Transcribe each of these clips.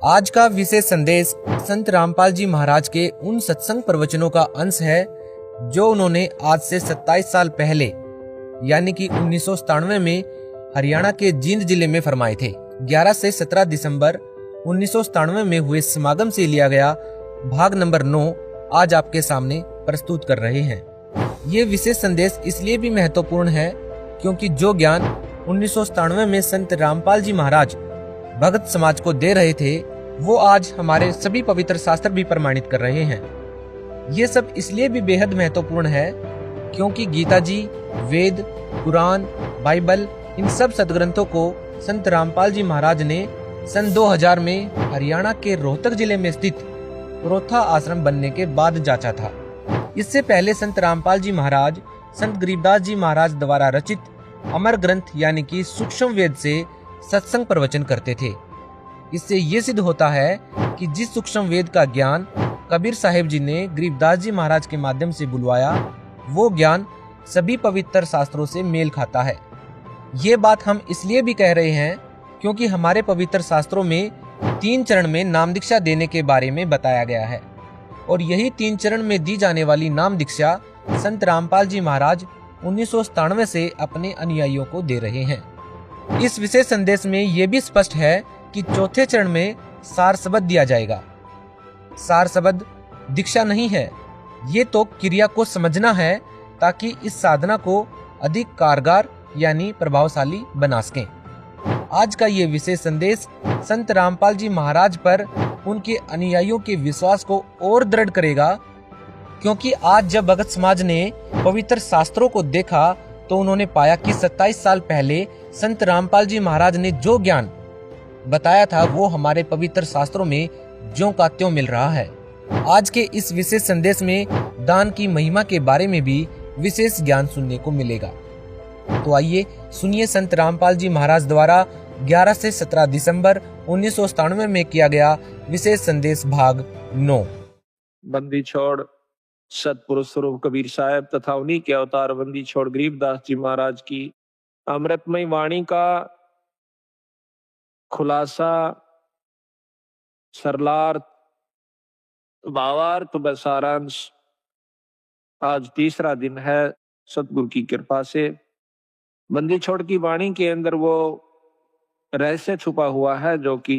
आज का विशेष संदेश संत रामपाल जी महाराज के उन सत्संग प्रवचनों का अंश है जो उन्होंने आज से 27 साल पहले यानी कि 1997 में हरियाणा के जींद जिले में फरमाए थे। 11 से 17 दिसंबर 1997 में हुए समागम से लिया गया भाग नंबर 9 आज आपके सामने प्रस्तुत कर रहे हैं। ये विशेष संदेश इसलिए भी महत्वपूर्ण है क्योंकि जो ज्ञान 1997 में संत रामपाल जी महाराज भगत समाज को दे रहे थे वो आज हमारे सभी पवित्र शास्त्र भी प्रमाणित कर रहे हैं। ये सब इसलिए भी बेहद महत्वपूर्ण है क्योंकि गीता जी, वेद, कुरान, बाइबल इन सब सदग्रंथों को संत रामपाल जी महाराज ने सन 2000 में हरियाणा के रोहतक जिले में स्थित पुरोथा आश्रम बनने के बाद जांचा था। इससे पहले संत रामपाल जी महाराज संत गरीबदास जी महाराज द्वारा रचित अमर ग्रंथ यानी कि सूक्ष्म वेद से सत्संग प्रवचन करते थे। इससे ये सिद्ध होता है कि जिस सूक्ष्म वेद का ज्ञान कबीर साहिब जी ने गरीबदास जी महाराज के माध्यम से बुलवाया वो ज्ञान सभी पवित्र शास्त्रों से मेल खाता है। ये बात हम इसलिए भी कह रहे हैं क्योंकि हमारे पवित्र शास्त्रों में 3 चरण में नाम दीक्षा देने के बारे में बताया गया है और यही 3 चरण में दी जाने वाली नाम दीक्षा संत रामपाल जी महाराज 1997 से अपने अनुयायियों को दे रहे हैं। इस विशेष संदेश में यह भी स्पष्ट है कि चौथे चरण में सार शब्द दिया जाएगा। सार शब्द दीक्षा नहीं है, ये तो क्रिया को समझना है ताकि इस साधना को अधिक कारगर यानी प्रभावशाली बना सकें। आज का ये विशेष संदेश संत रामपाल जी महाराज पर उनके अनुयायियों के विश्वास को और दृढ़ करेगा क्योंकि आज जब भगत समाज ने पवित्र शास्त्रों को देखा तो उन्होंने पाया कि 27 साल पहले संत रामपाल जी महाराज ने जो ज्ञान बताया था वो हमारे पवित्र शास्त्रों में ज्यों का त्यों मिल रहा है। आज के इस विशेष संदेश में दान की महिमा के बारे में भी विशेष ज्ञान सुनने को मिलेगा। तो आइए सुनिए संत रामपाल जी महाराज द्वारा 11 से 17 दिसंबर 1997 में किया गया विशेष संदेश भाग 9। बंदी छोड़ सतपुरुष स्वरूप कबीर साहब तथा उन्हीं के अवतार बंदी छोड़ गरीबदास जी महाराज की अमृतमय वाणी का खुलासा, सरलार्थ, भावार्थ व सारांश आज तीसरा दिन है सतगुरु की कृपा से। बंदी छोड़ की वाणी के अंदर वो रहस्य छुपा हुआ है जो कि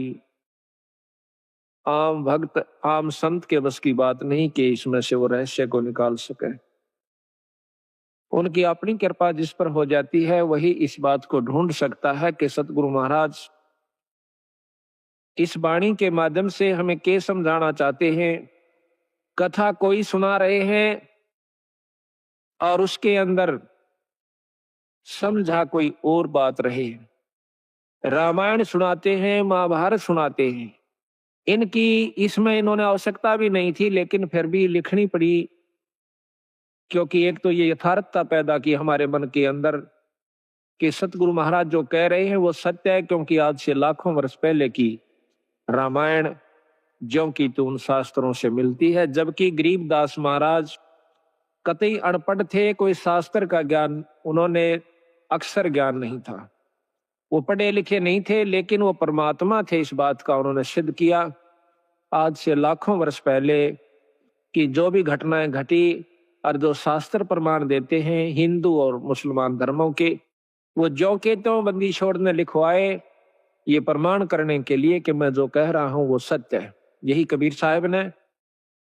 आम भक्त, आम संत के बस की बात नहीं कि इसमें से वो रहस्य को निकाल सके। उनकी अपनी कृपा जिस पर हो जाती है वही इस बात को ढूंढ सकता है कि सतगुरु महाराज इस वाणी के माध्यम से हमें क्या समझाना चाहते हैं। कथा कोई सुना रहे हैं और उसके अंदर समझा कोई और बात रहे। रामायण सुनाते हैं, महाभारत सुनाते हैं, इनकी इसमें इन्होंने आवश्यकता भी नहीं थी लेकिन फिर भी लिखनी पड़ी क्योंकि एक तो ये यथार्थता पैदा की हमारे मन के अंदर कि सतगुरु महाराज जो कह रहे हैं वो सत्य है क्योंकि आज से लाखों वर्ष पहले की रामायण ज्यों की तो उन शास्त्रों से मिलती है। जबकि गरीबदास महाराज कतई अनपढ़ थे, कोई शास्त्र का ज्ञान उन्होंने अक्षर ज्ञान नहीं था, वो पढ़े लिखे नहीं थे लेकिन वो परमात्मा थे, इस बात का उन्होंने सिद्ध किया। आज से लाखों वर्ष पहले की जो भी घटनाएं घटी और जो शास्त्र प्रमाण देते हैं हिंदू और मुसलमान धर्मों के, वो जो के तो बंदी छोड़ ने लिखवाए ये प्रमाण करने के लिए कि मैं जो कह रहा हूं वो सत्य है। यही कबीर साहब ने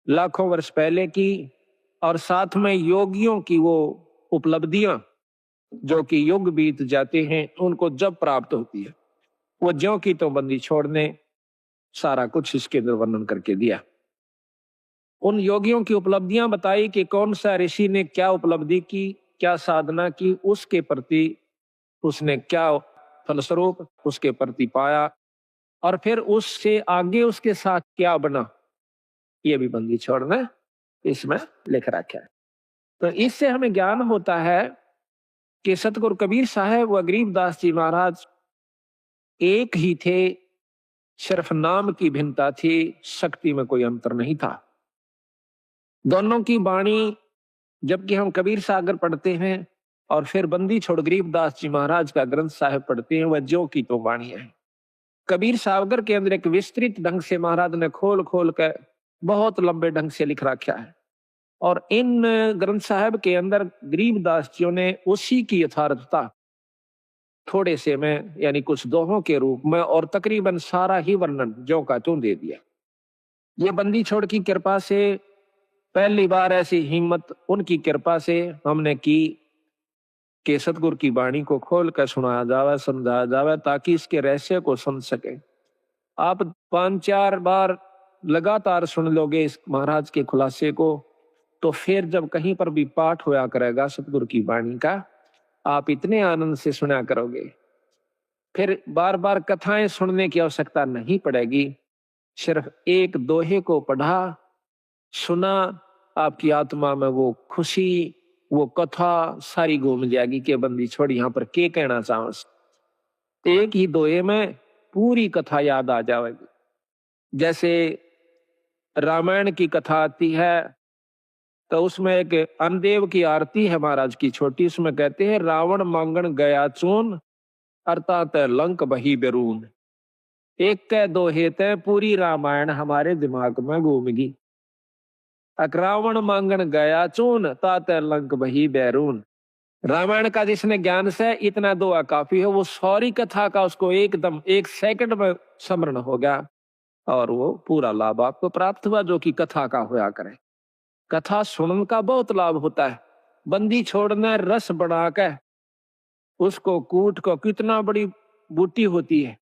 लाखों वर्ष पहले की और साथ में योगियों की वो उपलब्धियां जो कि युग बीत जाते हैं उनको जब प्राप्त होती है वो ज्यों की तो बंदी छोड़ने सारा कुछ इसके अंदर वर्णन करके दिया। उन योगियों की उपलब्धियां बताई कि कौन सा ऋषि ने क्या उपलब्धि की, क्या साधना की, उसके प्रति उसने क्या फलस्वरूप उसके प्रति पाया और फिर उससे आगे उसके साथ क्या बना, ये भी बंदी छोड़ने इसमें लिख रखा है। तो इससे हमें ज्ञान होता है कि सतगुरु कबीर साहब व गरीबदास जी महाराज एक ही थे, सिर्फ नाम की भिन्नता थी, शक्ति में कोई अंतर नहीं था। दोनों की वाणी जबकि हम कबीर सागर पढ़ते हैं और फिर बंदी छोड़ गरीबदास जी महाराज का ग्रंथ साहिब पढ़ते हैं वह ज्यों की तो वाणी है। कबीर सावगर के अंदर एक विस्तृत ढंग से महाराज ने खोल खोल कर बहुत लंबे ढंग से लिख रखा है। और इन ग्रंथ साहब के अंदर गरीबदास जियों ने उसी की यथार्थता थोड़े से में यानी कुछ दोहों के रूप में और तकरीबन सारा ही वर्णन ज्यों का त्यों दे दिया। ये बंदी छोड़ की कृपा से पहली बार ऐसी हिम्मत उनकी कृपा से हमने की कि सतगुरु की वाणी को खोल कर सुनाया जावे, समझाया जावे, ताकि इसके रहस्य को समझ सके। आप 5-4 बार लगातार सुन लोगे इस महाराज के खुलासे को, तो फिर जब कहीं पर भी पाठ होया करेगा सतगुरु की वाणी का, आप इतने आनंद से सुना करोगे, फिर बार बार कथाएं सुनने की आवश्यकता नहीं पड़ेगी। सिर्फ एक दोहे को पढ़ा, सुना, आपकी आत्मा में वो खुशी, वो कथा सारी घूम जाएगी कि बंदी छोड़ यहाँ पर क्या कहना चाहो। एक ही दोहे में पूरी कथा याद आ जाएगी। जैसे रामायण की कथा आती है तो उसमें एक अनदेव की आरती है महाराज की छोटी, उसमें कहते हैं रावण मांगण गया चून अर्थात लंक बही बेरून। एक के दोहे ते पूरी रामायण हमारे दिमाग में घूमगी। रावण मांगण गया चून तात लंक बही बैरून। रामायण का जिसने ज्ञान से इतना दुआ काफी है, वो सारी कथा का उसको एकदम 1 सेकंड में स्मरण हो गया और वो पूरा लाभ आपको प्राप्त हुआ जो कि कथा का होया करे। कथा सुनने का बहुत लाभ होता है। बंदी छोड़ने रस बना के उसको कूट को, कितना बड़ी बूटी होती है,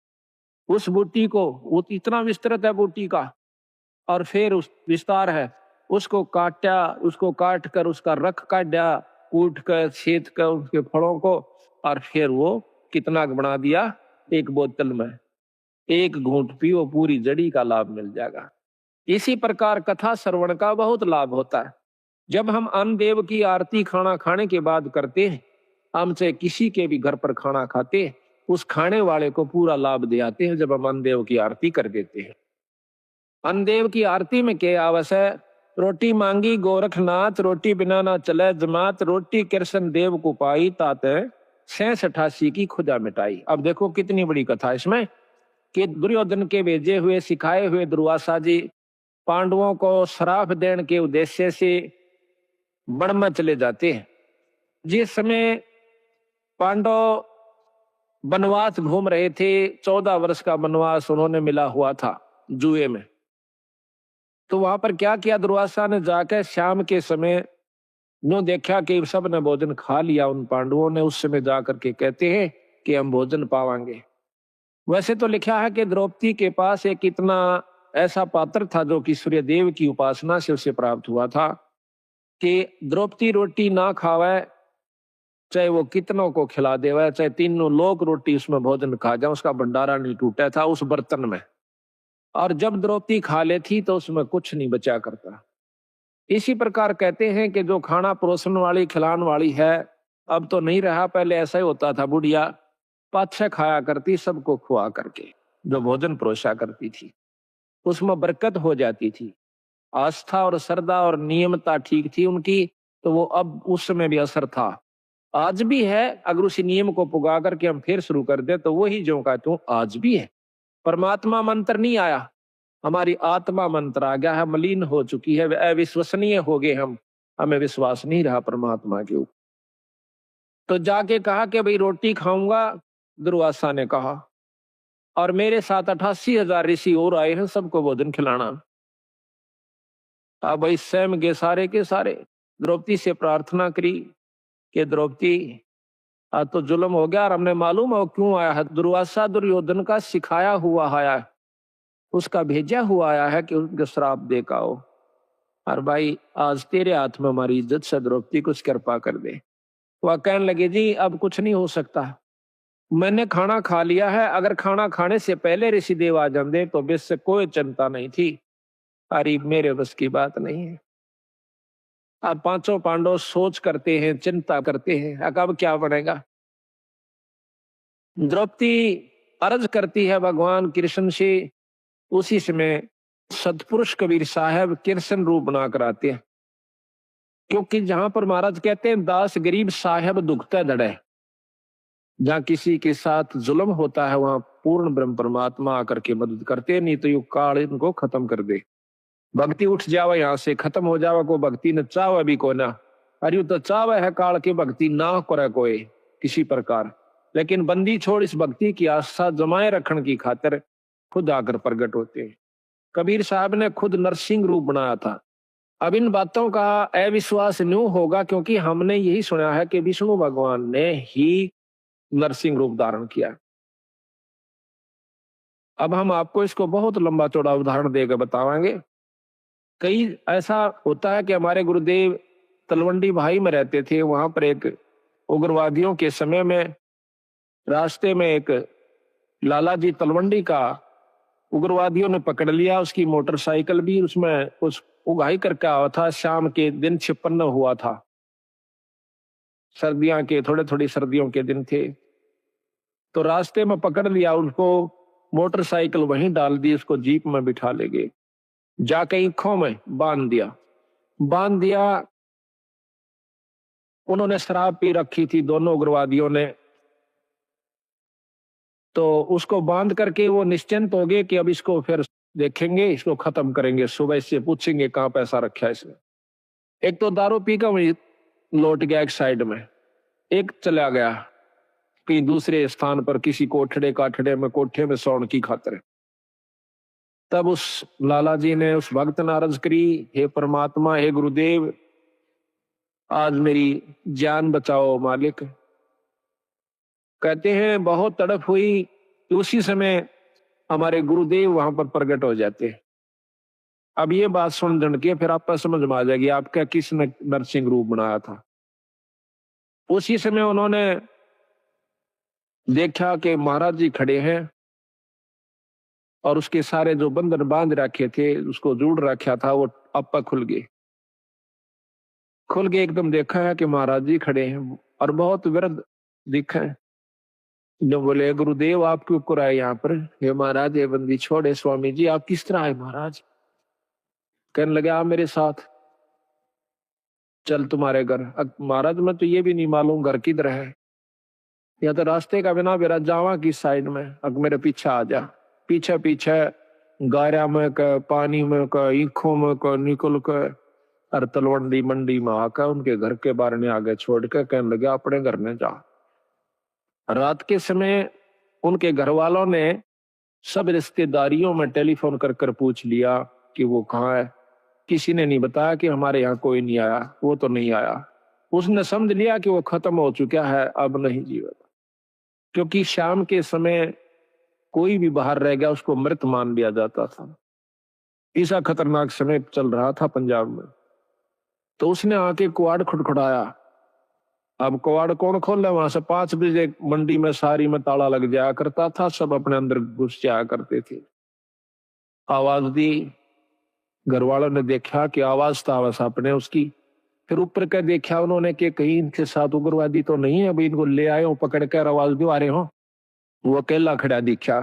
उस बूटी को, वो इतना विस्तृत है बूटी का, और फिर उस विस्तार है, उसको काटा, उसको काट कर उसका रख काटा, कूट कर छेद कर उसके फलों को, और फिर वो कितना बना दिया, एक बोतल में 1 घूंट पियो, पूरी जड़ी का लाभ मिल जाएगा। इसी प्रकार कथा श्रवण का बहुत लाभ होता है। जब हम अन्न देव की आरती खाना खाने के बाद करते हैं, हम चाहे किसी के भी घर पर खाना खाते हैं, उस खाने वाले को पूरा लाभ दे आते हैं जब हम अन्न देव की आरती कर देते हैं। अन्न देव की आरती में क्या आवश्यक, रोटी मांगी गोरखनाथ, रोटी बिना ना चले जमात, रोटी कृष्ण देव को पाई तात 86 की खुदा मिटाई। अब देखो कितनी बड़ी कथा इसमें कि दुर्योधन के भेजे हुए सिखाए हुए दुर्वासा जी पांडवों को श्राप देने के उद्देश्य से वन में चले जाते हैं। जिस समय पांडव वनवास घूम रहे थे, 14 वर्ष का वनवास उन्होंने मिला हुआ था जुए में, तो वहां पर क्या किया दुर्वासा ने, जाकर शाम के समय नो देखा कि सब ने भोजन खा लिया उन पांडवों ने, उस समय जाकर के कहते हैं कि हम भोजन पावांगे। वैसे तो लिखा है कि द्रौपदी के पास एक इतना ऐसा पात्र था जो कि सूर्यदेव की उपासना से उसे प्राप्त हुआ था कि द्रौपदी रोटी ना खावे, चाहे वो कितनों को खिला देवे, चाहे 3 लोग रोटी उसमें भोजन खा जाए, उसका भंडारा नहीं टूटा था उस बर्तन में। और जब द्रौपदी खा लेती तो उसमें कुछ नहीं बचा करता। इसी प्रकार कहते हैं कि जो खाना परोसन वाली खिलान वाली है, अब तो नहीं रहा, पहले ऐसा ही होता था, बुढ़िया पाछे खाया करती सबको खुआ करके, जो भोजन परोसा करती थी उसमें बरकत हो जाती थी। आस्था और श्रद्धा और नियमता ठीक थी उनकी, तो वो अब उस समय भी असर था, आज भी है। अगर उसी नियम को पुगा करके हम फिर शुरू कर दे तो वही जो का तू आज भी है। परमात्मा मंत्र नहीं आया, हमारी आत्मा मंत्र आ गया है, मलिन हो चुकी है, अविश्वसनीय हो गए हम, हमें विश्वास नहीं रहा परमात्मा के ऊपर। तो जाके कहा कि भाई रोटी खाऊंगा, दुर्वासा ने कहा, और मेरे साथ 88,000 ऋषि और आए हैं, सबको भोजन खिलाना। अब भाई स्वयं के सारे द्रौपदी से प्रार्थना करी कि द्रौपदी आज तो जुल्म हो गया और हमने मालूम हो क्यों आया है। दुर्वासा दुर्योधन का सिखाया हुआ आया है, उसका भेजा हुआ आया है कि उनके श्राप देखा हो, और भाई आज तेरे हाथ में हमारी इज्जत से द्रौपदी कुछ कृपा कर दे। वह कहने लगे जी अब कुछ नहीं हो सकता, मैंने खाना खा लिया है, अगर खाना खाने से पहले ऋषिदेव आ जाते तो बेस से कोई चिंता नहीं थी, अरे मेरे बस की बात नहीं है। अब 5 पांडव सोच करते हैं, चिंता करते हैं, अब क्या बनेगा। द्रौपदी अर्ज करती है भगवान कृष्ण से। उसी समय सतपुरुष कबीर साहब कृष्ण रूप बना कर आते हैं, क्योंकि जहां पर महाराज कहते हैं दास गरीब साहब दुखते दड़े, जहाँ किसी के साथ जुल्म होता है वहां पूर्ण ब्रह्म परमात्मा आकर के मदद करते, नहीं तो यू काल इनको खत्म कर दे। भक्ति उठ जावा यहाँ से, खत्म हो जावा, को भक्ति न चावा भी को ना। अरे तो चावा है काल की भक्ति ना करे कोई किसी प्रकार, लेकिन बंदी छोड़ इस भक्ति की आस्था जमाए रखने की खातिर खुद आकर प्रकट होते हैं। कबीर साहब ने खुद नरसिंह रूप बनाया था। अब इन बातों का अविश्वास न्यू होगा क्योंकि हमने यही सुना है कि विष्णु भगवान ने ही नरसिंह रूप धारण किया। अब हम आपको इसको बहुत लंबा चौड़ा उदाहरण देकर बताएंगे। कई ऐसा होता है कि हमारे गुरुदेव तलवंडी भाई में रहते थे, वहां पर एक उग्रवादियों के समय में रास्ते में एक लाला जी तलवंडी का उग्रवादियों ने पकड़ लिया। उसकी मोटरसाइकिल भी उसमें कुछ उगाही करके आया था। शाम के दिन 56 हुआ था, सर्दियों के थोड़ी सर्दियों के दिन थे। तो रास्ते में पकड़ लिया उनको, मोटरसाइकिल वहीं डाल दी, उसको जीप में बिठा ले गए, जाके ईखों में बांध दिया। उन्होंने शराब पी रखी थी दोनों उग्रवादियों ने, तो उसको बांध करके वो निश्चिंत हो गए कि अब इसको फिर देखेंगे, इसको खत्म करेंगे, सुबह से पूछेंगे कहाँ पैसा रखा है इसने। एक तो दारू पी कर वही लौट गया एक साइड में, एक चला गया कहीं दूसरे स्थान पर किसी कोठड़े में कोठे में सोने की खातिर। तब उस लाला जी ने उस भक्त ने अर्ज करी, हे परमात्मा, हे गुरुदेव, आज मेरी जान बचाओ मालिक। कहते हैं बहुत तड़प हुई कि उसी समय हमारे गुरुदेव वहां पर प्रकट हो जाते। अब ये बात सुन जन के फिर आपको समझ में आ जाएगी आपका किसने नरसिंह रूप बनाया था। उसी समय उन्होंने देखा कि महाराज जी खड़े हैं और उसके सारे जो बंधन बांध रखे थे, उसको जोड़ रखा था, वो आपा खुल गए एकदम। देखा है कि महाराज जी खड़े हैं और बहुत विरध दिखा है। जो बोले, गुरुदेव आप क्यों कर आए यहाँ पर? हे महाराज, ये बंदी छोड़े। स्वामी जी आप किस तरह आए महाराज? कहने लगे आप मेरे साथ चल तुम्हारे घर। महाराज मैं तो ये भी नहीं मालूम घर किधर है, या तो रास्ते का बिना मेरा जावा किस साइड में, अब मेरे पीछे आ जा। पीछे गारा में का, पानी में का, ईखों में का निकल कर और तलवंडी मंडी में आकर उनके घर के बारे में आगे छोड़ कर कहने लगे अपने घर में जा। रात के समय उनके घर वालों ने सब रिश्तेदारियों में टेलीफोन कर पूछ लिया कि वो कहाँ है। किसी ने नहीं बताया कि हमारे यहाँ कोई नहीं आया, वो तो नहीं आया। उसने समझ लिया कि वो खत्म हो चुका है, अब नहीं जीवित। क्योंकि शाम के समय कोई भी बाहर रह गया उसको मृत मान लिया जाता था। ऐसा खतरनाक समय चल रहा था पंजाब में। तो उसने आके कुआड़ खड़खड़ाया। अब कुआड़ कौन खोल, वहां से 5 बजे मंडी में सारी में ताला लग जाया करता था, सब अपने अंदर घुस जाया करते थे। आवाज दी, घर वालों ने देखा कि आवाज था बस अपने उसकी। फिर ऊपर का देखा उन्होंने कि कहीं इनके साथ उग्रवादी तो नहीं है, अभी इनको ले आए हो पकड़ कर, आवाज दो आ रहे हो। वो अकेला खड़ा दिखा।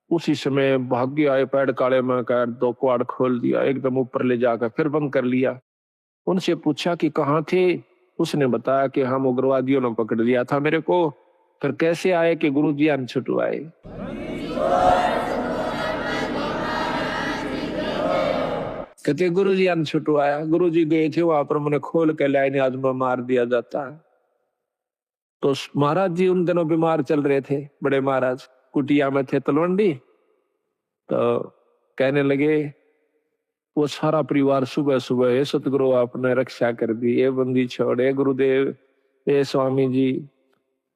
उसी समय भाग्य आए, पैर काले में कर 2 कुआड़ खोल दिया, एकदम ऊपर ले जाकर फिर बंद कर लिया। उनसे पूछा कि कहाँ थे? उसने बताया कि हम उग्रवादियों ने पकड़ लिया था मेरे को। फिर कैसे आए कि गुरु जी अन छुटवाए। कहते गुरु जी अन छुटवाया। गुरु जी गए थे वहां पर, मैंने खोल के लाइन आज में मार दिया जाता है। तो महाराज जी उन दिनों बीमार चल रहे थे, बड़े महाराज कुटिया में थे तलवंडी। तो कहने लगे वो सारा परिवार सुबह सुबह, हे सतगुरु आपने रक्षा कर दी, ये बंदी छोड़े गुरुदेव, हे स्वामी जी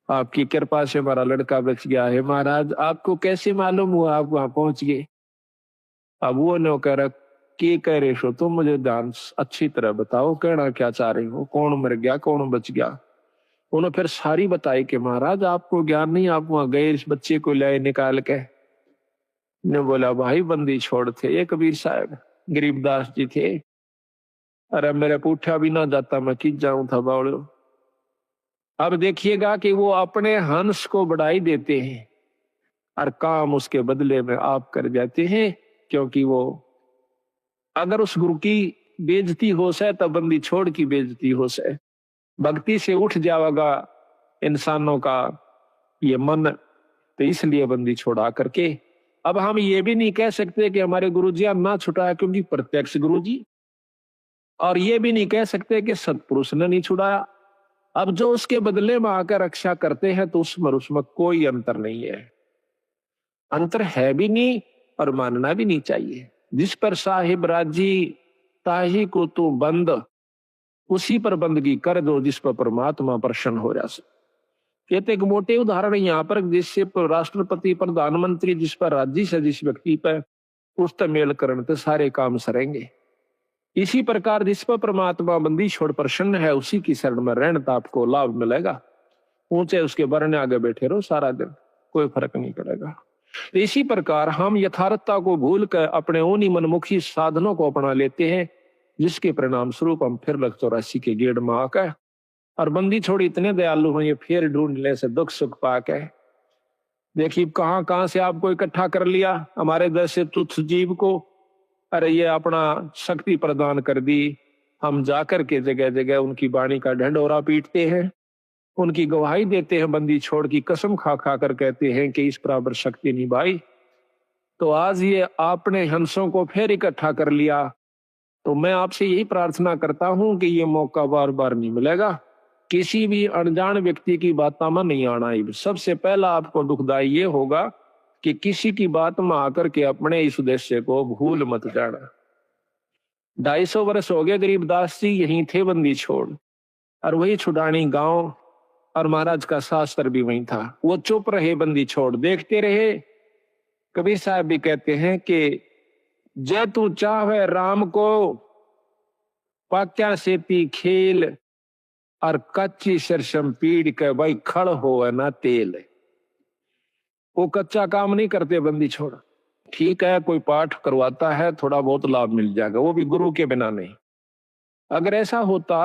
आपकी कृपा से हमारा लड़का बच गया है। महाराज आपको कैसे मालूम हुआ आप वहां पहुंच गए? अब वो नौकर के कह रहे हो तुम, मुझे ध्यान अच्छी तरह बताओ, कहना क्या चाह रहे हो, कौन मर गया कौन बच गया? उन्होंने फिर सारी बताई कि महाराज आपको ज्ञान नहीं, आप वहां गए इस बच्चे को ले निकाल के। ने बोला भाई बंदी छोड़ थे ये कबीर साहब, गरीबदास जी थे। अरे मेरे पूछा भी ना जाता मैं किस जाऊं था बावड़ो। अब देखिएगा कि वो अपने हंस को बढ़ाई देते हैं और काम उसके बदले में आप कर जाते हैं। क्योंकि वो अगर उस गुरु की बेइज्जती हो से तब बंदी छोड़ की बेइज्जती हो से, भक्ति से उठ जाएगा इंसानों का ये मन, तो इसलिए बंदी छोड़ा करके अब हम ये भी नहीं कह सकते कि हमारे गुरुजी ना छुड़ाया, क्योंकि प्रत्यक्ष गुरुजी, और ये भी नहीं कह सकते कि सत्पुरुष ने नहीं छुड़ाया। अब जो उसके बदले में आकर रक्षा करते हैं तो उसमें और उसमें कोई अंतर नहीं है, अंतर है भी नहीं और मानना भी नहीं चाहिए। जिस पर साहिब राजी ताही को तू बंद, उसी पर बंदगी कर दो जिस पर परमात्मा प्रसन्न हो जा सके। कहते एक मोटे उदाहरण यहाँ पर, जिससे राष्ट्रपति प्रधानमंत्री जिस पर राज्य से जिस व्यक्ति पर उस मेल करण तो सारे काम सरेंगे। इसी प्रकार जिस पर परमात्मा बंदी छोड़ प्रसन्न है उसी की शरण में रहने तो आपको लाभ मिलेगा। ऊंचे उसके बरने आगे बैठे रहो सारा दिन, कोई फर्क नहीं पड़ेगा। तो इसी प्रकार हम यथार्थता को भूल कर अपने उन्हीं मनमुखी साधनों को अपना लेते हैं, जिसके परिणाम स्वरूप हम फिर 84 के गेड़ में आकर और बंदी छोड़ी इतने दयालु हैं, ये फिर ढूंढने से दुख सुख पाके देखिए कहां कहां से आपको इकट्ठा कर लिया, हमारे जैसे तुच्छ जीव को। अरे ये अपना शक्ति प्रदान कर दी, हम जाकर के जगह जगह उनकी वाणी का ढंढोरा पीटते हैं, उनकी गवाही देते हैं, बंदी छोड़ की कसम खा खा कर कहते हैं कि इस बराबर शक्ति नहीं भाई। तो आज ये आपने हंसों को फिर इकट्ठा कर लिया, तो मैं आपसे यही प्रार्थना करता हूं कि ये मौका बार बार नहीं मिलेगा। किसी भी अनजान व्यक्ति की बातों में नहीं आना है। सबसे पहला आपको दुखदाई ये होगा कि किसी की बात में आकर के अपने इस उद्देश्य को भूल मत जाना। 250 वर्ष हो गए गरीबदास जी यहीं थे बंदी छोड़, और वही छुड़ानी गांव, और महाराज का शास्त्र भी वहीं था। वो चुप रहे, बंदी छोड़ देखते रहे। कबीर साहब भी कहते हैं कि जे तू चाहे राम को पाक्या सेती खेल, और कच्ची सरसम पीड़ के भाई खड़ हो ना तेल। वो कच्चा काम नहीं करते बंदी छोड़। ठीक है कोई पाठ करवाता है, थोड़ा बहुत लाभ मिल जाएगा, वो भी गुरु के बिना नहीं। अगर ऐसा होता,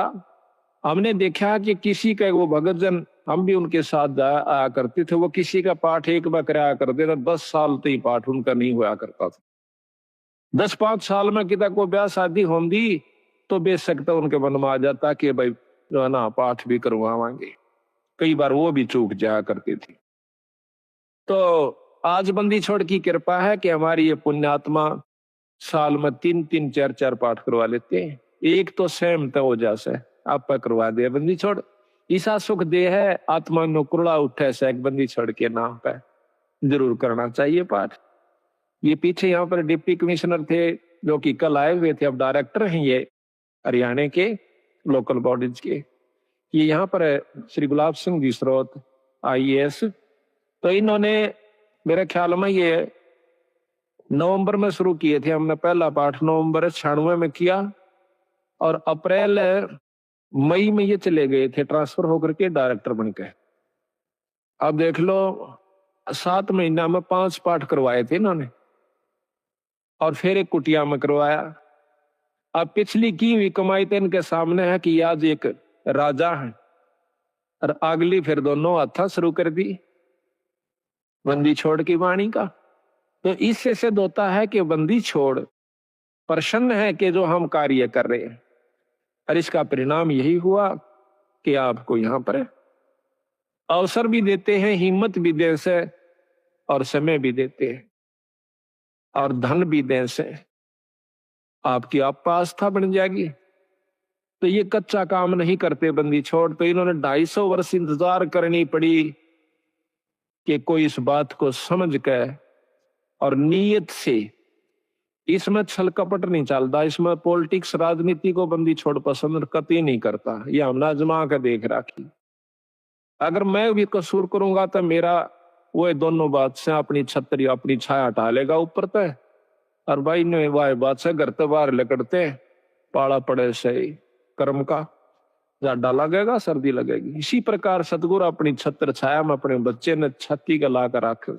हमने देखा कि किसी का वो भगत जन, हम भी उनके साथ आया करते थे, वो किसी का पाठ एक बार कराया करते थे, 10 साल तक ही पाठ उनका नहीं हुआ करता था। 10-5 साल में कितना कोई ब्याह शादी होंगी तो बेशक तो उनके मन में आ जाता कि भाई जो है ना पाठ भी करवावांगे। कई बार वो भी चूक जाया करती थी। तो आज बंदी छोड़ की कृपा है कि हमारी ये पुण्यात्मा साल में 3-3 4-4 पाठ करवा लेते हैं। एक तो सहमत हो जासे आप पर करवा दे बंदी छोड़, ईसा सुख दे है आत्मा नो कुरड़ा उठे से एक बंदी छोड़ के नाम पे जरूर करना चाहिए पाठ। ये पीछे यहाँ पर डिप्टी कमिश्नर थे जो कि कल आए हुए थे, अब डायरेक्टर हैं ये हरियाणा के लोकल बॉडीज के। ये यहाँ पर श्री गुलाब सिंह जी स्रोत IAS, तो इन्होंने मेरे ख्याल में ये नवंबर में शुरू किए थे। हमने पहला पाठ नवंबर 96 में किया और अप्रैल मई में ये चले गए थे ट्रांसफर होकर के डायरेक्टर बनकर। अब देख लो 7 महीना में 5 पाठ करवाए थे इन्होंने, और फिर एक कुटिया में करवाया। अब पिछली की हुई कमाई तो इनके सामने है कि आज एक राजा है, और अगली फिर दोनों हथा शुरू कर दी बंदी छोड़ की वाणी का। तो इससे सिद्ध होता है कि बंदी छोड़ प्रसन्न है कि जो हम कार्य कर रहे हैं, और इसका परिणाम यही हुआ कि आपको यहाँ पर अवसर भी देते हैं, हिम्मत भी दे से, और समय भी देते हैं, और धन भी दे से। आपकी आस्था बन जाएगी। तो ये कच्चा काम नहीं करते बंदी छोड़। तो इन्होंने 250 वर्ष इंतजार करनी पड़ी कि कोई इस बात को समझ कर और नीयत से, इसमें छल कपट नहीं चलता, इसमें पॉलिटिक्स राजनीति को बंदी छोड़ पसंद कतई नहीं करता। ये हमने आजमा कर देख रखी। अगर मैं भी कसूर करूंगा तो मेरा वो दोनों बात से अपनी छतरी अपनी छाया हटा लेगा ऊपर तय, और भाई ने वाह बात से घर तो बाहर लकड़ते पाला पड़े से कर्म का जाडा लगेगा, सर्दी लगेगी। इसी प्रकार सतगुरु अपनी छत्र छाया में अपने बच्चे ने छत्ती का ला कर रखे।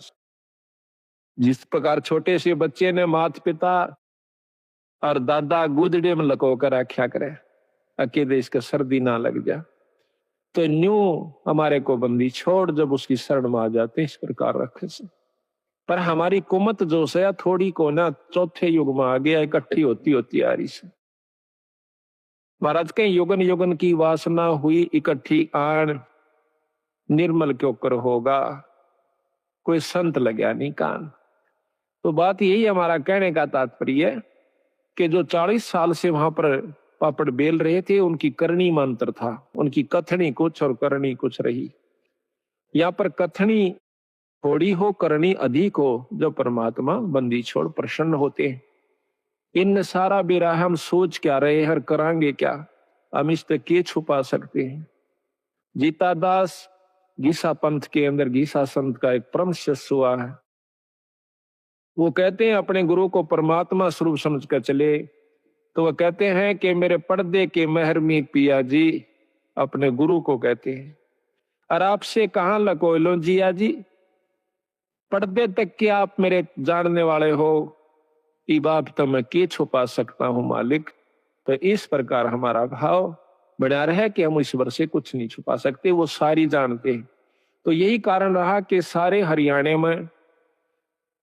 जिस प्रकार छोटे से बच्चे ने माता पिता और दादा गुदड़े में लको कर रखा करे अकेले इसका सर्दी ना लग जा, तो न्यू हमारे को बंदी छोड़ जब उसकी शरण में आ जाते इस प्रकार रखे से। पर हमारी कुमत जो से थोड़ी को ना चौथे युग में आ गया, इकट्ठी होती होती आ रही से। महाराज के युगन युगन की वासना हुई इकट्ठी आन, निर्मल क्यों कर होगा, कोई संत लग्या नहीं कान। तो बात यही हमारा कहने का तात्पर्य है कि जो 40 साल से वहां पर पापड़ बेल रहे थे, उनकी करनी मंत्र था, उनकी कथनी कुछ और करनी कुछ रही। यहाँ पर कथनी थोड़ी हो, करनी अधिक हो, जो परमात्मा बंदी छोड़ प्रसन्न होते हैं। इन सारा बेरा हम सोच क्या रहे हैं, करांगे क्या, हम इस तक के छुपा सकते हैं। जीता दास गीसा पंथ के अंदर गीसा संत का एक परम शिष्य हुआ है। वो कहते हैं अपने गुरु को परमात्मा स्वरूप समझ कर चले। तो वो कहते हैं कि मेरे पर्दे के महरमी पिया जी, अपने गुरु को कहते हैं, और आपसे कहां लको लो जिया जी, पर्दे तक के आप मेरे जानने वाले हो, ई बात तो मैं के छुपा सकता हूं मालिक। तो इस प्रकार हमारा भाव बना रहा है कि हम ईश्वर से कुछ नहीं छुपा सकते, वो सारी जानते हैं। तो यही कारण रहा कि सारे हरियाणा में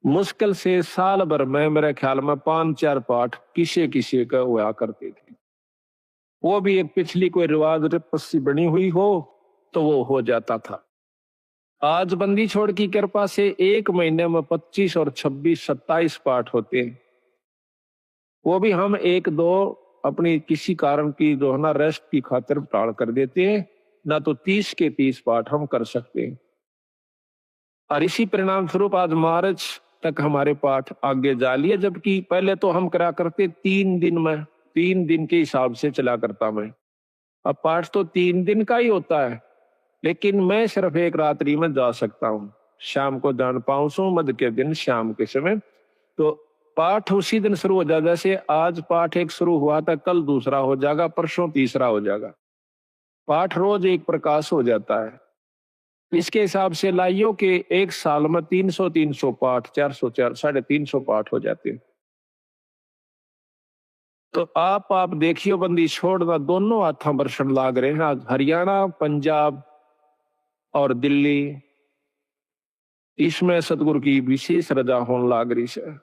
मुश्किल से साल भर में मेरे ख्याल में 5-4 पाठ किसे किसे का हुआ करते थे। वो भी एक पिछली कोई रिवाज पस्सी बनी हुई हो तो वो हो जाता था। आज बंदी छोड़ की कृपा से एक महीने में 25 और 26, 27 पाठ होते हैं। वो भी हम 1-2 अपनी किसी कारण की जो है ना रेस्ट की खातिर टाल कर देते हैं, ना तो 30 के 30 पाठ हम कर सकते हैं। और इसी परिणाम स्वरूप आज मार्च तक हमारे पाठ आगे जा लिए, जबकि पहले तो हम करा करते 3 दिन में, 3 दिन के हिसाब से चला करता मैं। अब पाठ तो 3 दिन का ही होता है, लेकिन मैं सिर्फ एक रात्रि में जा सकता हूँ। शाम को जान पाऊं सो मध्य के दिन शाम के समय, तो पाठ उसी दिन शुरू हो जाएगा। जैसे आज पाठ एक शुरू हुआ था, कल दूसरा हो जाएगा, परसों तीसरा हो जाएगा। पाठ रोज एक प्रकाश हो जाता है। इसके हिसाब से लाइयों के एक साल में 300 पाठ, 400 350 पाठ हो जाते हैं। तो आप देखियो बंदी छोड़ना दोनों हाथों बरसन लाग रहे हैं। आज हरियाणा, पंजाब और दिल्ली, इसमें सतगुरु की विशेष रजा होने लाग रही है।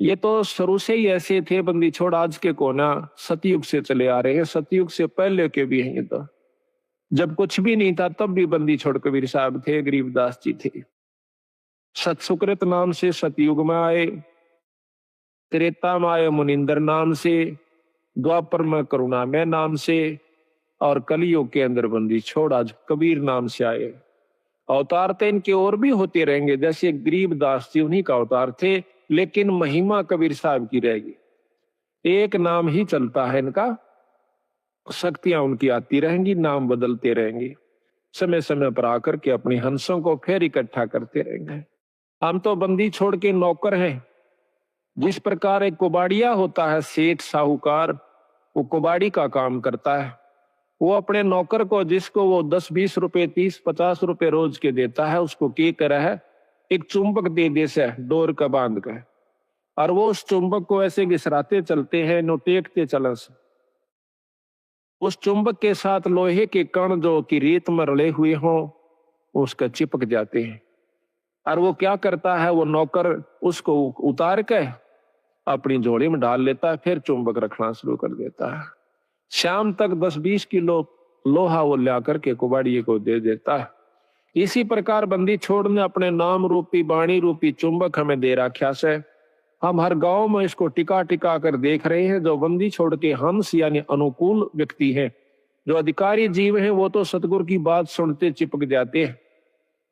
ये तो शुरू से ही ऐसे थे बंदी छोड़, आज के कोना सतयुग से चले आ रहे हैं, सतयुग से पहले के भी हैं। ये तो जब कुछ भी नहीं था तब भी बंदी छोड़ कबीर साहब थे, गरीबदास जी थे। सतसुकृत नाम से सतयुग में आए, त्रेता में आए मुनिंदर नाम से, द्वापर में करुणामय नाम से, और कलियुग के अंदर बंदी छोड़ आज कबीर नाम से आए। अवतार तो इनके और भी होते रहेंगे, जैसे गरीबदास जी उन्हीं का अवतार थे, लेकिन महिमा कबीर साहब की रहेगी। एक नाम ही चलता है इनका, शक्तियां उनकी आती रहेंगी, नाम बदलते रहेंगे, समय समय पर आकर के अपनी हंसों को फिर इकट्ठा करते रहेंगे। हम तो बंदी छोड़ के नौकर हैं। जिस प्रकार एक कुबाड़िया होता है, सेठ साहूकार, वो कुबाड़ी का काम करता है। वो अपने नौकर को, जिसको वो 10-20 रुपए, 30-50 रुपए रोज के देता है, उसको क्या करा है, एक चुंबक दे दे से डोर का बांध कर, और वो उस चुंबक को ऐसे घिसराते चलते हैं, नोटेकते चलन से। उस चुंबक के साथ लोहे के कण जो कि रेत में रले हुए हों, उसका चिपक जाते हैं। और वो क्या करता है, वो नौकर उसको उतार के अपनी झोली में डाल लेता है, फिर चुंबक रखना शुरू कर देता है। शाम तक 10-20 किलो लोहा वो ला करके कुबाड़िए को दे देता है। इसी प्रकार बंदी छोड़ ने अपने नाम रूपी, वाणी रूपी चुंबक हमें दे रखा से। हम हर गांव में इसको टिका टिका कर देख रहे हैं। जो बंदी छोड़ के हंस यानी अनुकूल व्यक्ति हैं, जो अधिकारी जीव हैं, वो तो सतगुरु की बात सुनते चिपक जाते हैं।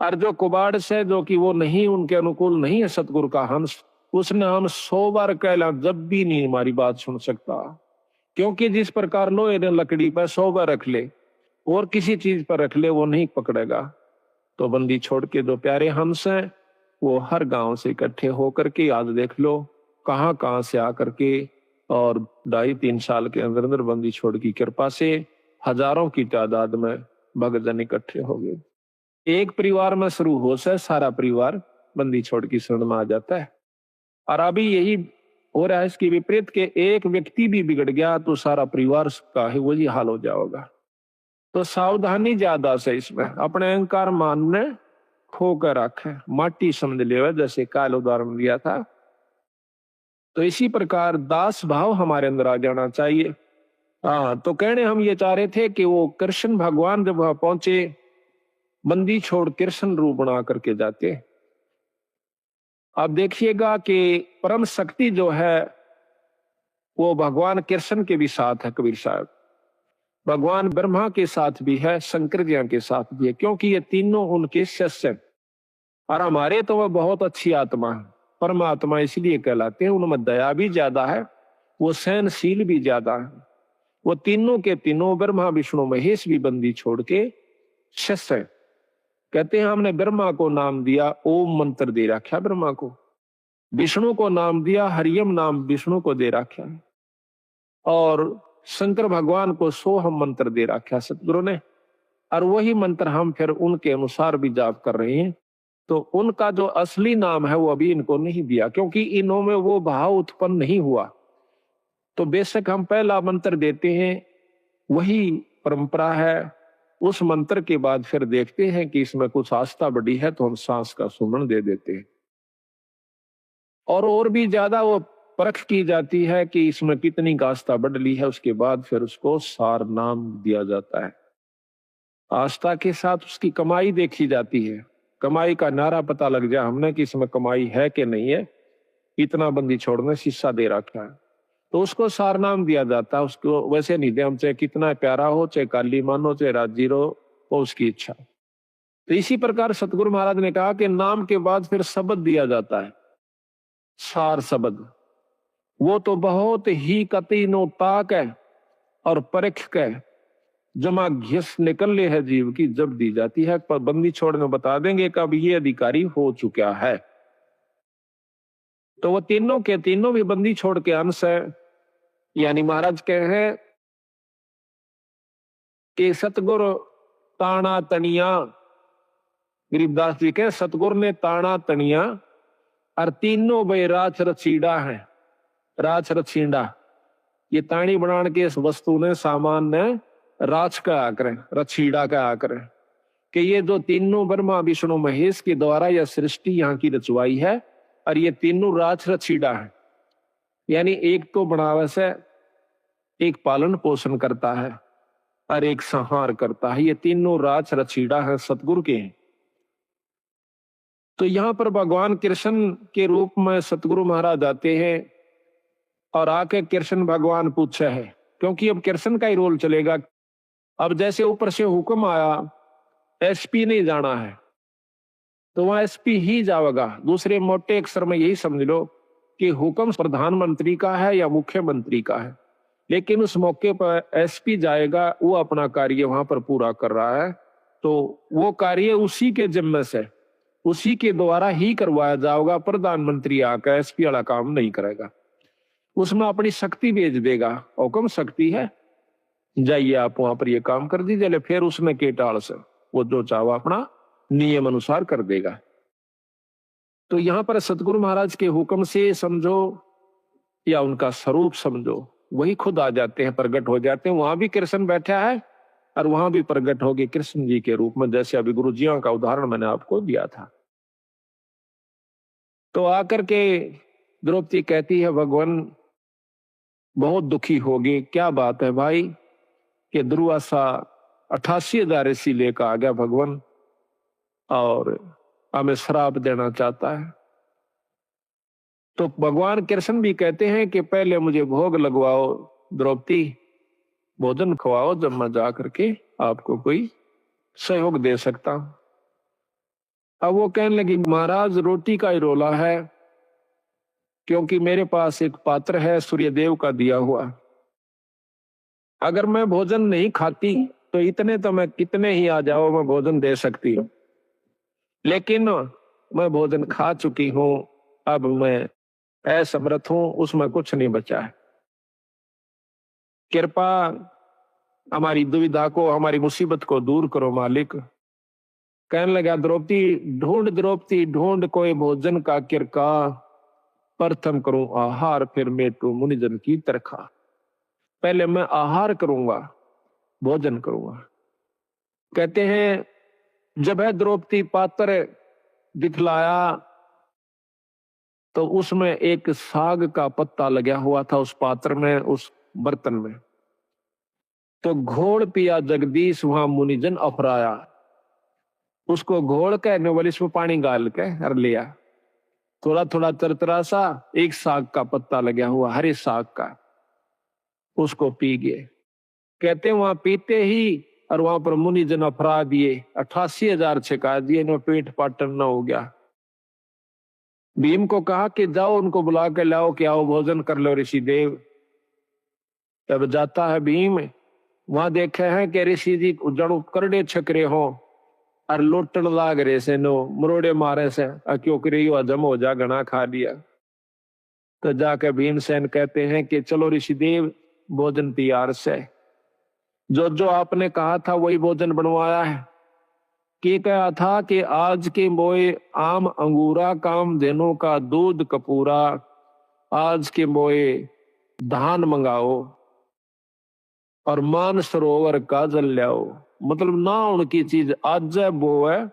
और जो कुबाड़ से, जो कि वो नहीं, उनके अनुकूल नहीं है सतगुरु का हंस, उसने हम 100 बार कहला जब भी नहीं हमारी बात सुन सकता। क्योंकि जिस प्रकार लोहे ने लकड़ी पर 100 बार रख ले और किसी चीज पर रख ले, वो नहीं पकड़ेगा। तो बंदी छोड़ के जो प्यारे हंस हैं, वो हर गांव से इकट्ठे होकर के, आज देख लो कहां कहां से आकर के, और 2.5-3 साल के अंदर अंदर बंदी छोड़ की कृपा से हजारों की तादाद में भक्तजन इकट्ठे हो गए। एक परिवार में शुरू हो से सारा परिवार बंदी छोड़ की शरण में आ जाता है। और अभी यही हो रहा है इसकी विपरीत के एक व्यक्ति भी बिगड़ गया तो सारा परिवार का ही वही हाल हो जाएगा। तो सावधानी ज्यादा से इसमें, अपने अहंकार मान ने खोकर रखे, माटी समझ ले, जैसे काल उदाहरण दिया था। तो इसी प्रकार दास भाव हमारे अंदर आ जाना चाहिए। हाँ, तो कहने हम ये चाह रहे थे कि वो कृष्ण भगवान जब वहां पहुंचे बंदी छोड़ कृष्ण रूप बना करके जाते हैं। आप देखिएगा कि परम शक्ति जो है वो भगवान कृष्ण के भी साथ है कबीर साहब, भगवान ब्रह्मा के साथ भी है, शंकर जी के साथ भी है, क्योंकि ये तीनों उनके शिष्य हैं। और हमारे तो वह बहुत अच्छी आत्मा है, परमात्मा इसलिए कहलाते हैं, उनमें दया भी ज्यादा है, वो सहनशील भी ज्यादा है। वो तीनों के तीनों ब्रह्मा विष्णु महेश भी बंदी छोड़ के शिष्य है। कहते हैं हमने ब्रह्मा को नाम दिया, ओम मंत्र दे रखा ब्रह्मा को, विष्णु को नाम दिया हरियम नाम विष्णु को दे रखा है, और शंकर भगवान को सोहम मंत्र दे रखा सतगुरु ने, और वही मंत्र हम फिर उनके अनुसार भी जाप कर रहे हैं। तो उनका जो असली नाम है वो अभी इनको नहीं दिया, क्योंकि इन्हों में वो भाव उत्पन्न नहीं हुआ। तो बेशक हम पहला मंत्र देते हैं, वही परंपरा है। उस मंत्र के बाद फिर देखते हैं कि इसमें कुछ आस्था बढ़ी है तो हम सांस का सुमन दे देते हैं, और भी ज्यादा वो परख की जाती है कि इसमें कितनी आस्था बढ़ ली है, उसके बाद फिर उसको सार नाम दिया जाता है। आस्था के साथ उसकी कमाई देखी जाती है, कमाई का नारा पता लग जाए हमने कि इसमें कमाई है कि नहीं है, इतना बंदी छोड़ने शीशा दे रखा है तो उसको सार नाम दिया जाता है। उसको वैसे नहीं दे, हम चाहे कितना प्यारा हो, चाहे काली मान हो, चाहे राजी हो, वो उसकी इच्छा। तो इसी प्रकार सतगुरु महाराज ने कहा कि नाम के बाद फिर शब्द दिया जाता है, सार शब्द। वो तो बहुत ही कतीनो ताक है और परख के जमा घिस निकलने है जीव की जब दी जाती है, पर बंदी छोड़ने बता देंगे कब ये अधिकारी हो चुका है। तो वो तीनों के तीनों भी बंदी छोड़ के अंश है। यानी महाराज कहे हैं कि सतगुरु ताना तनिया, गरीबदास जी कहे सतगुरु ने ताना तनिया और तीनों भाई राछ रचीड़ा है। राछ रचीड़ा ये ताणी बनाने के इस वस्तु ने सामान ने राछ का आकर रचीड़ा का आकर कि ये जो तीनों ब्रह्मा विष्णु महेश के द्वारा यह सृष्टि यहाँ की रचवाई है, और ये तीनों राछ रचीड़ा है। यानी एक तो बनावे से, एक पालन पोषण करता है और एक संहार करता है। ये तीनों राछ रचीड़ा है, सतगुरु के हैं। तो यहाँ पर भगवान कृष्ण के रूप में सतगुरु महाराज आते हैं और आके कृष्ण भगवान पूछे है, क्योंकि अब कृष्ण का ही रोल चलेगा। अब जैसे ऊपर से हुक्म आया एसपी नहीं जाना है तो वहां एसपी ही जाएगा। दूसरे मोटे अक्षर में यही समझ लो कि हुक्म प्रधानमंत्री का है या मुख्यमंत्री का है, लेकिन उस मौके पर एसपी जाएगा, वो अपना कार्य वहां पर पूरा कर रहा है, तो वो कार्य उसी के जिम्मे से, उसी के द्वारा ही करवाया जाएगा। प्रधानमंत्री आकर एसपी वाला काम नहीं करेगा, उसमें अपनी शक्ति भेज देगा, हुक्म शक्ति है, जाइए आप वहां पर ये काम कर दीजिए, फिर उसमें के टाल से वो जो चाहो अपना नियम अनुसार कर देगा। तो यहां पर सतगुरु महाराज के हुक्म से समझो या उनका स्वरूप समझो, वही खुद आ जाते हैं, प्रकट हो जाते हैं। वहां भी कृष्ण बैठा है और वहां भी प्रकट हो गए कृष्ण जी के रूप में, जैसे अभी गुरु जियों का उदाहरण मैंने आपको दिया था। तो आकर के द्रौपदी कहती है भगवान बहुत दुखी होगी। क्या बात है भाई कि दुर्वासा 88,000 ऋषि लेकर आ गया भगवान और हमें श्राप देना चाहता है। तो भगवान कृष्ण भी कहते हैं कि पहले मुझे भोग लगवाओ द्रौपदी, भोजन खवाओ, जब मैं जा करके आपको कोई सहयोग दे सकता हूं। अब वो कहने लगी महाराज रोटी का ही रोला है, क्योंकि मेरे पास एक पात्र है सूर्यदेव का दिया हुआ, अगर मैं भोजन नहीं खाती तो इतने तो मैं कितने ही आ जाओ मैं भोजन दे सकती हूँ, लेकिन मैं भोजन खा चुकी हूं, अब मैं असमर्थ हूं, उसमें कुछ नहीं बचा है। कृपा हमारी दुविधा को, हमारी मुसीबत को दूर करो मालिक। कहने लगा द्रौपदी ढूंढ कोई भोजन का किरका, प्रथम करूं आहार फिर मेटू मुनिजन की तरखा। पहले मैं आहार करूंगा, भोजन करूंगा। कहते हैं जब है द्रौपदी पात्र दिखलाया तो उसमें एक साग का पत्ता लगा हुआ था उस पात्र में, उस बर्तन में। तो घोड़ पिया जगदीश वहां मुनिजन अफराया। उसको घोल के ने बोले इसमें पानी गाल के और लिया, थोड़ा थोड़ा तरतरा सा, एक साग का पत्ता लगा हुआ हरे साग का, उसको पी गए। कहते वहां पीते ही और वहां पर मुनि जन अपराध दिए, 88,000 छिका दिए, इन्हें पेट पाटन न हो गया। भीम को कहा कि जाओ उनको बुला के लाओ कि आओ भोजन कर लो ऋषि देव। तब जाता है भीम, वहां देखे हैं कि ऋषि जी जड़ करड़े छकरे हो और लोटन लाग रहे से नो मरोड़े मारे से, क्यों करे हजम हो जा, घना खा लिया। तो जाके भीमसेन कहते हैं कि चलो ऋषि देव भोजन तैयार से, जो जो आपने कहा था वही भोजन बनवाया है। कि कहा था कि आज के मोए आम अंगूरा, काम धेनु का दूध कपूरा, आज के मोए धान मंगाओ और मान सरोवर का जल लाओ। मतलब ना उनकी चीज आज वो है,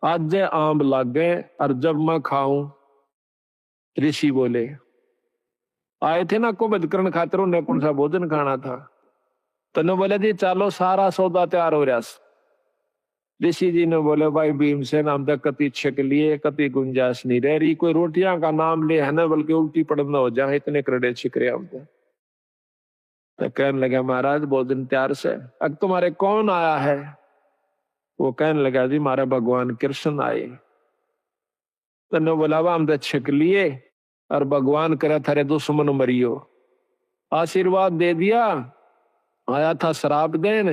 आज आम लागे और जब मैं खाऊं। ऋषि बोले आए थे ना कुबद करण खातिर, उन्हें कौन सा भोजन खाना था। तो बोले जी चलो सारा सौदा तैयार हो रहा। ऋषि जी ने बोले भाई भीमसेन, हम तक कति छक लिए, कति गुंजाइश नहीं रह रही, कोई रोटियां का नाम ले है ना, बल्कि उल्टी पड़ना हो जाए, इतने करड़े छिक रहे हम तो कहने लगे महाराज भोजन तैयार से। अब तुम्हारे कौन आया है? वो कहने लगा जी हमारे भगवान कृष्ण आए। तो बोला हम तो छिक लिए और भगवान करे थारे दुश्मन मरियो, आशीर्वाद दे दिया, आया था शराब देन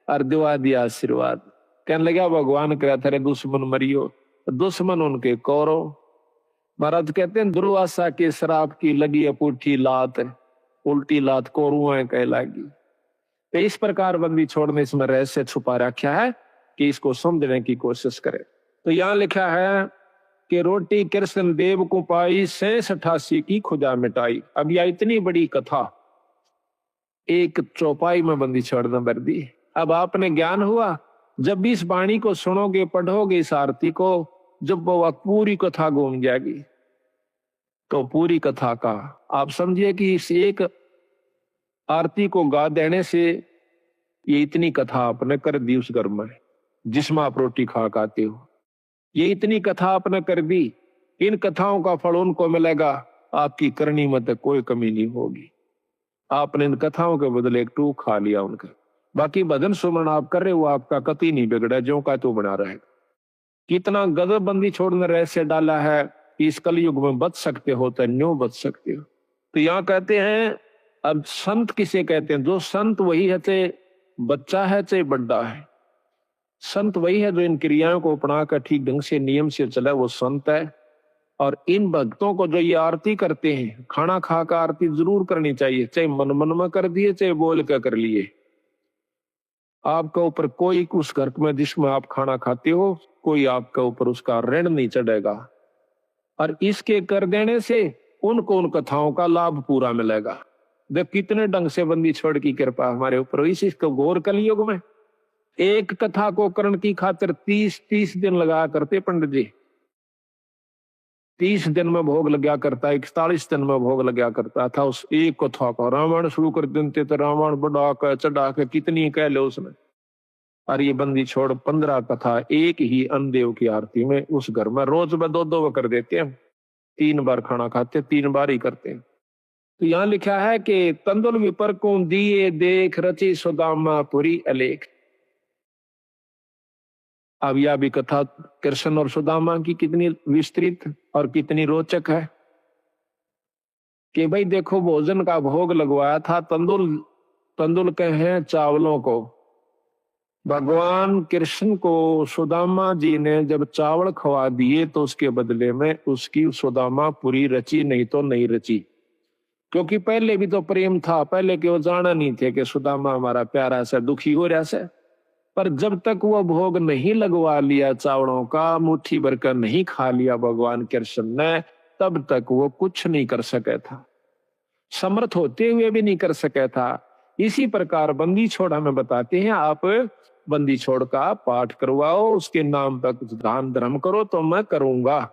और दिवा दिया आशीर्वाद। कहने लगा भगवान करे थारे दुश्मन मरियो, दुश्मन उनके कौरव। महाराज कहते हैं दुर्वासा के शराब की लगी अपूठी लात, उल्टी लात कौरुआ कह लागी। तो इस प्रकार बंदी छोड़ने इसमें रहस्य छुपा रखा है कि इसको समझने की कोशिश करें। तो यहाँ लिखा है कि रोटी कृष्ण देव को पाई, 86 की खुदा मिटाई। अब यह इतनी बड़ी कथा एक चौपाई में बंदी छोड़ना भर दी। अब आपने ज्ञान हुआ, जब भी इस वाणी को सुनोगे, पढ़ोगे इस आरती को, जब वो पूरी कथा घूम जाएगी, तो पूरी कथा का आप समझिए कि इस एक आरती को गा देने से ये इतनी कथा आपने कर दी उस घर में जिसमें आप रोटी खा खाते हो। ये इतनी कथा आपने कर दी, इन कथाओं का फल उनको मिलेगा, आपकी करनी में तो कोई कमी नहीं होगी। आपने इन कथाओं के बदले एक टूक खा लिया उनका। बाकी भजन सुमन आप कर रहे हो, आपका कति नहीं बिगड़ा, जो का तो बना रहेगा। कितना गजब बंदी छोड़ने रहस्य डाला है कि इस कलयुग में बच सकते हो तो न्यू बच सकते हो। तो यहाँ कहते हैं अब संत किसे कहते हैं? जो संत वही है, चाहे बच्चा है चाहे बड्डा है। संत वही है जो इन क्रियाओं को अपना कर ठीक ढंग से नियम से चला, वो संत है। और इन भक्तों को जो ये आरती करते हैं, खाना खा कर आरती जरूर करनी चाहिए, चाहे मन मन में कर दिए चाहे बोल कर लिए। आपके ऊपर कोई उस घर में जिसमें आप खाना खाते हो, कोई आपके ऊपर उसका ऋण नहीं चढ़ेगा। और इसके कर देने से उनको उन कथाओं का लाभ पूरा मिलेगा। देख कितने ढंग से बंदी छोड़ की कृपा हमारे ऊपर। इसको घोर कलयुग में एक कथा को करण की खातिर 30 दिन लगा करते पंडित जी। 30 दिन में भोग लगा करता, 41 दिन में भोग लगा करता था उस एक कथा का। रामायण शुरू कर देते तो रामायण बढ़ा कर चढ़ा कर कितनी कह लो उसने। और ये बंदी छोड़ 15 कथा एक ही अनदेव की आरती में उस घर में रोज में 2-2 कर देते हैं। 3 बार खाना खाते, 3 बार ही करते हैं। तो यहाँ लिखा है कि तंदुल विपर को दिए देख, रची सुदामा पुरी अलेख। अब यह भी कथा कृष्ण और सुदामा की कितनी विस्तृत और कितनी रोचक है कि भाई देखो भोजन का भोग लगवाया था तंदुल के हैं चावलों को। भगवान कृष्ण को सुदामा जी ने जब चावल खवा दिए तो उसके बदले में उसकी सुदामा पूरी रची, नहीं तो नहीं रची। क्योंकि पहले भी तो प्रेम था, पहले के वो जाना नहीं थे कि सुदामा हमारा प्यारा से दुखी हो रहा से। पर जब तक वो भोग नहीं लगवा लिया चावलों का, मुट्ठी भर कर नहीं खा लिया भगवान कृष्ण ने, तब तक वो कुछ नहीं कर सके था, समर्थ होते हुए भी नहीं कर सके था। इसी प्रकार बंदी छोड़ हमें बताते हैं, आप बंदी छोड़ का पाठ करवाओ, उसके नाम पर कुछ दान धर्म करो तो मैं करूंगा।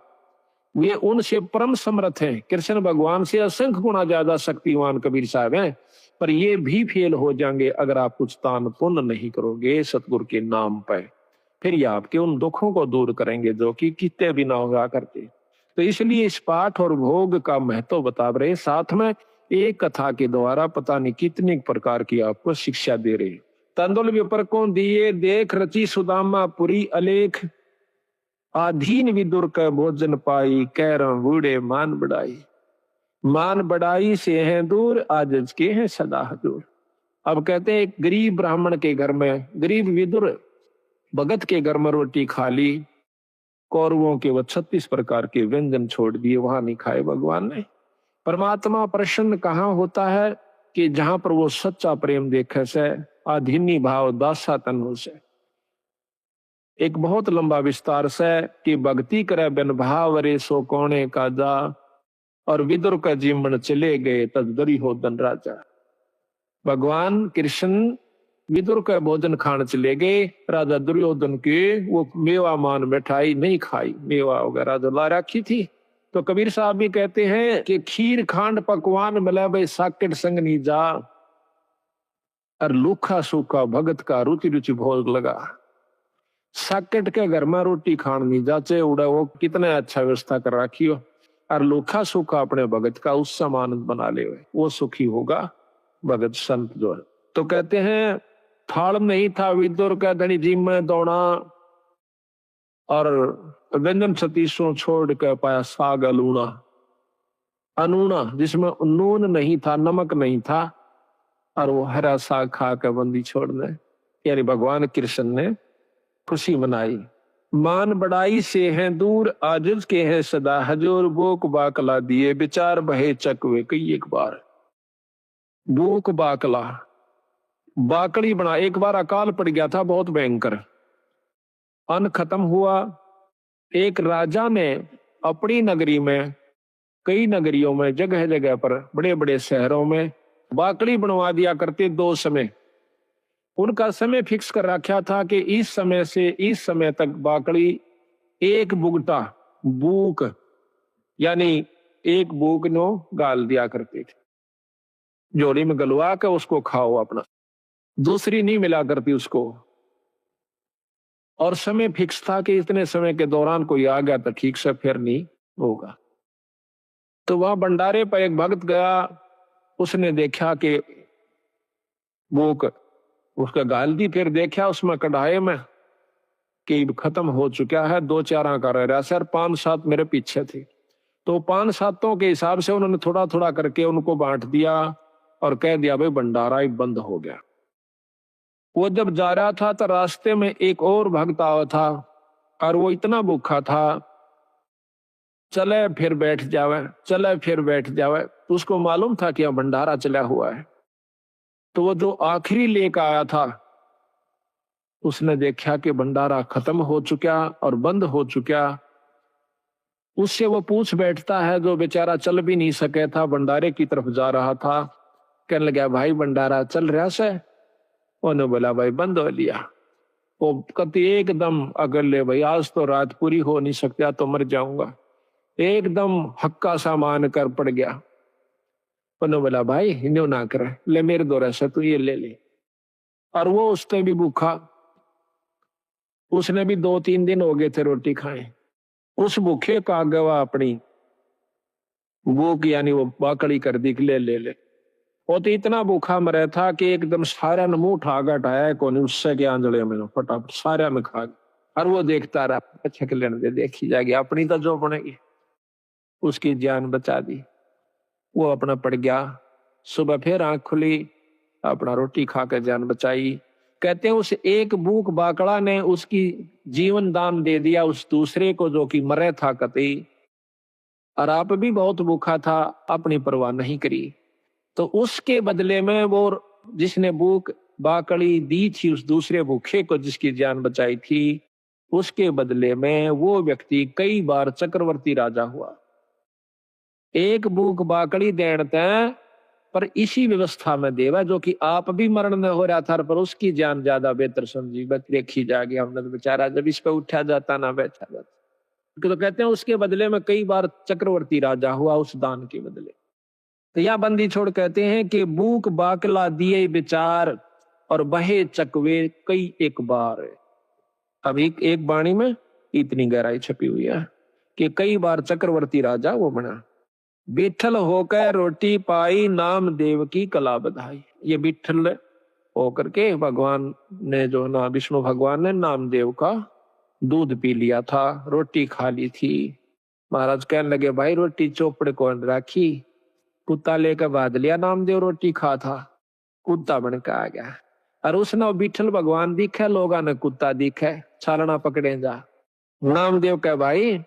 वे उनसे परम समर्थ हैं, कृष्ण भगवान से असंख्य गुना ज्यादा शक्तिवान कबीर साहब हैं। पर ये भी फेल हो जाएंगे अगर आप कुछ दान पुण्य नहीं करोगे सतगुरु के नाम पर। फिर ये आपके उन दुखों को दूर करेंगे जो कि कितने भी ना हुआ करते। तो इसलिए इस पाठ और भोग का महत्व बता रहे, साथ में एक कथा के द्वारा पता नहीं कितनी प्रकार की आपको शिक्षा दे रहे। तंदुल विपर को दिए देख रची सुदामा पुरी अलेख, आधीन विदुर का भोजन पाई, कह रहा बूढ़े मान बढ़ाई। मान बढ़ाई से है दूर, आज के हैं सदा हजूर। अब कहते हैं एक गरीब ब्राह्मण के घर में, गरीब विदुर भगत के घर में रोटी खा ली, कौरवों के वो 36 प्रकार के व्यंजन छोड़ दिए, वहां नहीं खाए भगवान ने। परमात्मा प्रसन्न कहाँ होता है कि जहां पर वो सच्चा प्रेम देखे से, आधीनी भाव दासा तनु से। एक बहुत लंबा विस्तार से कि भक्ति करे बिन भाव रे सो कोने का जा, और विदुर का जीवन चले गए तदरी हो धन राजा। भगवान कृष्ण विदुर का भोजन खाने चले गए, राजा दुर्योधन के वो मेवा मान मिठाई नहीं खाई, मेवा वगैरह जो ला रखी थी। तो कबीर साहब भी कहते हैं कि खीर खांड पकवान मिला भाई साकेट संग नी जा, और लूखा सूखा भगत का रुचि रुचि भोग लगा। साकेट के घर में रोटी खान नहीं जाचे उड़ा, वो कितना अच्छा व्यवस्था कर रखी हो, और लूखा सूखा अपने भगत का उस समान बना ले, वो सुखी होगा भगत संत जो है। तो कहते हैं थाल नहीं था विदुर का धनी जी में दौड़ा, और व्यंजन 36 छोड़ के पाया साग अलूना, अनूना जिसमें नून नहीं था, नमक नहीं था, और वो हरा साग खा के बंदी छोड़ने, यानी भगवान कृष्ण ने खुशी मनाई। मान बढ़ाई से हैं दूर, आजिज के हैं सदा हजूर, बोक बाकला दिए विचार बहे चकवे कई एक बार। बोक बाकला बाकड़ी बना, एक बार अकाल पड़ गया था बहुत भयंकर, अन्न खत्म हुआ। एक राजा ने अपनी नगरी में, कई नगरियों में, जगह जगह पर, बड़े बड़े शहरों में बाकड़ी बनवा दिया करते दो समय। उनका समय फिक्स कर रखा था कि इस समय से इस समय तक बाकड़ी एक बुगटा बूक, यानी एक बूक नो गाल दिया करते थे, जोड़ी में गलवा के उसको खाओ अपना, दूसरी नहीं मिला करती उसको। और समय फिक्स था कि इतने समय के दौरान कोई आ गया तो ठीक से, फिर नहीं होगा। तो वहां भंडारे पर एक भक्त गया, उसने देखा कि भूख उसका गाल दी, फिर देखा उसमें कढ़ाई में कि खत्म हो चुका है, 2-4 का रह रहा सर, 5-7 मेरे पीछे थे। तो 5-7 के हिसाब से उन्होंने थोड़ा थोड़ा करके उनको बांट दिया और कह दिया भाई भंडारा ही बंद हो गया। वो जब जा रहा था तो रास्ते में एक और भक्त आया था, और वो इतना भूखा था, चले फिर बैठ जावे, चले फिर बैठ जावे। तो उसको मालूम था कि यह भंडारा चला हुआ है। तो वो जो आखिरी लेकर आया था, उसने देखा कि भंडारा खत्म हो चुका और बंद हो चुका। उससे वो पूछ बैठता है, जो बेचारा चल भी नहीं सके था, भंडारे की तरफ जा रहा था, कहने लगा भाई भंडारा चल रहा से? उन्होंने बोला भाई बंद हो लिया। वो कति एकदम अगले, भाई आज तो रात पूरी हो नहीं सकता, तो मर जाऊंगा, एकदम हक्का सा मान कर पड़ गया। उन्होंने बोला भाई इन्हें ना कर, ले मेरे दौरा से तू ये ले ले। और वो उसने भी भूखा, उसने भी 2-3 दिन हो गए थे रोटी खाए। उस भूखे का गवा अपनी भूख, यानी वो बाकड़ी कर दी, ले ले ले। वो तो इतना भूखा मरा था कि एकदम सारा ने मुंह उठा गटाया कौन, उससे क्या आंजड़े में फटाफट सारा में खा गया। और वो देखता रहा, अच्छा के लेने दे, देखी जाएगी अपनी तो जो बनेगी। उसकी जान बचा दी, वो अपना पड़ गया। सुबह फिर आंख खुली, अपना रोटी खाकर जान बचाई। कहते हैं उस एक भूख बाकड़ा ने उसकी जीवन दान दे दिया उस दूसरे को जो कि मरे था कतई, और आप भी बहुत भूखा था, अपनी परवाह नहीं करी। तो उसके बदले में वो जिसने भूख बाकड़ी दी थी उस दूसरे भूखे को, जिसकी जान बचाई थी, उसके बदले में वो व्यक्ति कई बार चक्रवर्ती राजा हुआ। एक भूख बाकड़ी देते पर इसी व्यवस्था में देवा, जो कि आप भी मरण में हो रहा था, पर उसकी जान ज्यादा बेहतर समझी, बस देखी जाएगी। हमने तो बेचारा जब इस पे उठा जाता ना बैठा जाता। तो कहते हैं उसके बदले में कई बार चक्रवर्ती राजा हुआ उस दान के बदले। तो यह बंदी छोड़ कहते हैं कि भूख बाकला दिए विचार, और बहे चकवे कई एक बार। अब एक बाणी में इतनी गहराई छपी हुई है कि कई बार चक्रवर्ती राजा वो बना। विठल होकर रोटी पाई, नाम देव की कला बधाई। ये विठल होकर के भगवान ने जो ना विष्णु भगवान ने नामदेव का दूध पी लिया था, रोटी खा ली थी। महाराज कहने लगे भाई रोटी चौपड़ कौन राखी? कुत्ता लेकर बांध लिया, नामदेव रोटी खा था, कुत्ता बन के आ गया। और उसने विठल भगवान दिखे, लोगा ने कुत्ता दिखे, छालना पकड़े जा। नामदेव कह भाई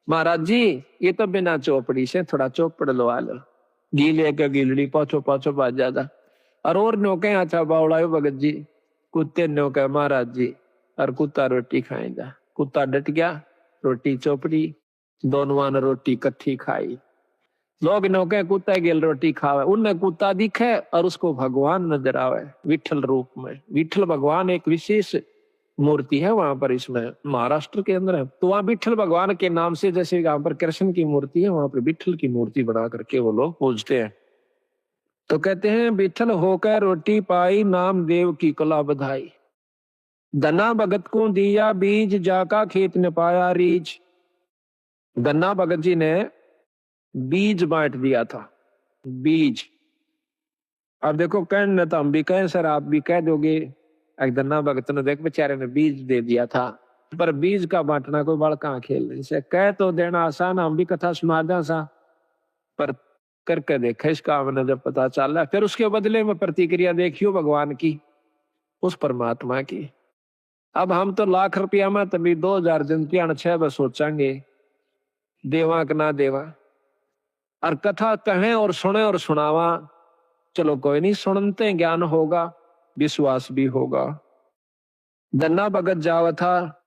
महाराज जी ये तो बिना चौपड़ी से थोड़ा चौपड़ लवा लो। गीले के गीलड़ी पाछो पाछो बाज जाता। और नो कहे अच्छा बावड़ायो भगत जी, कुत्ते नो कहे महाराज जी, और कुत्ता रोटी खाएगा। कुत्ता डट गया, रोटी चौपड़ी, दोनों ने रोटी कट्ठी खाई। लोग नो कहे कुत्ता गेल रोटी खावे, उनने कुत्ता दिखे और उसको भगवान नजर आवे विठल रूप में। विठल भगवान एक विशेष मूर्ति है वहां पर, इसमें महाराष्ट्र के अंदर है। तो वहां विठल भगवान के नाम से, जैसे यहाँ पर कृष्ण की मूर्ति है, वहां पर विठल की मूर्ति बना करके वो लोग पूजते हैं। तो कहते हैं विठल होकर रोटी पाई, नाम देव की कला बधाई। धना भगत को दिया बीज, जाका खेत ने पाया रीज। धना भगत जी ने बीज बांट दिया था, बीज। अब देखो कहने तो हम भी कहें सर, आप भी कह दोगे एक धना भगत ने देख बेचारे ने बीज दे दिया था, पर बीज का बांटना कोई बड़ा कहाँ खेल। इसे कह तो देना आसान, हम भी कथा सुना दें सा, पर करके देखा इस काम ने जब पता चला, फिर उसके बदले में प्रतिक्रिया देखियो भगवान की, उस परमात्मा की। अब हम तो लाख रुपया में तभी 2000 जनतियां 6 बस सोचेंगे देवा कि ना देवा। और कथा कहें और सुने और सुनावा, चलो कोई नहीं, सुनते ज्ञान होगा, विश्वास भी होगा। धन्ना भगत जावा था,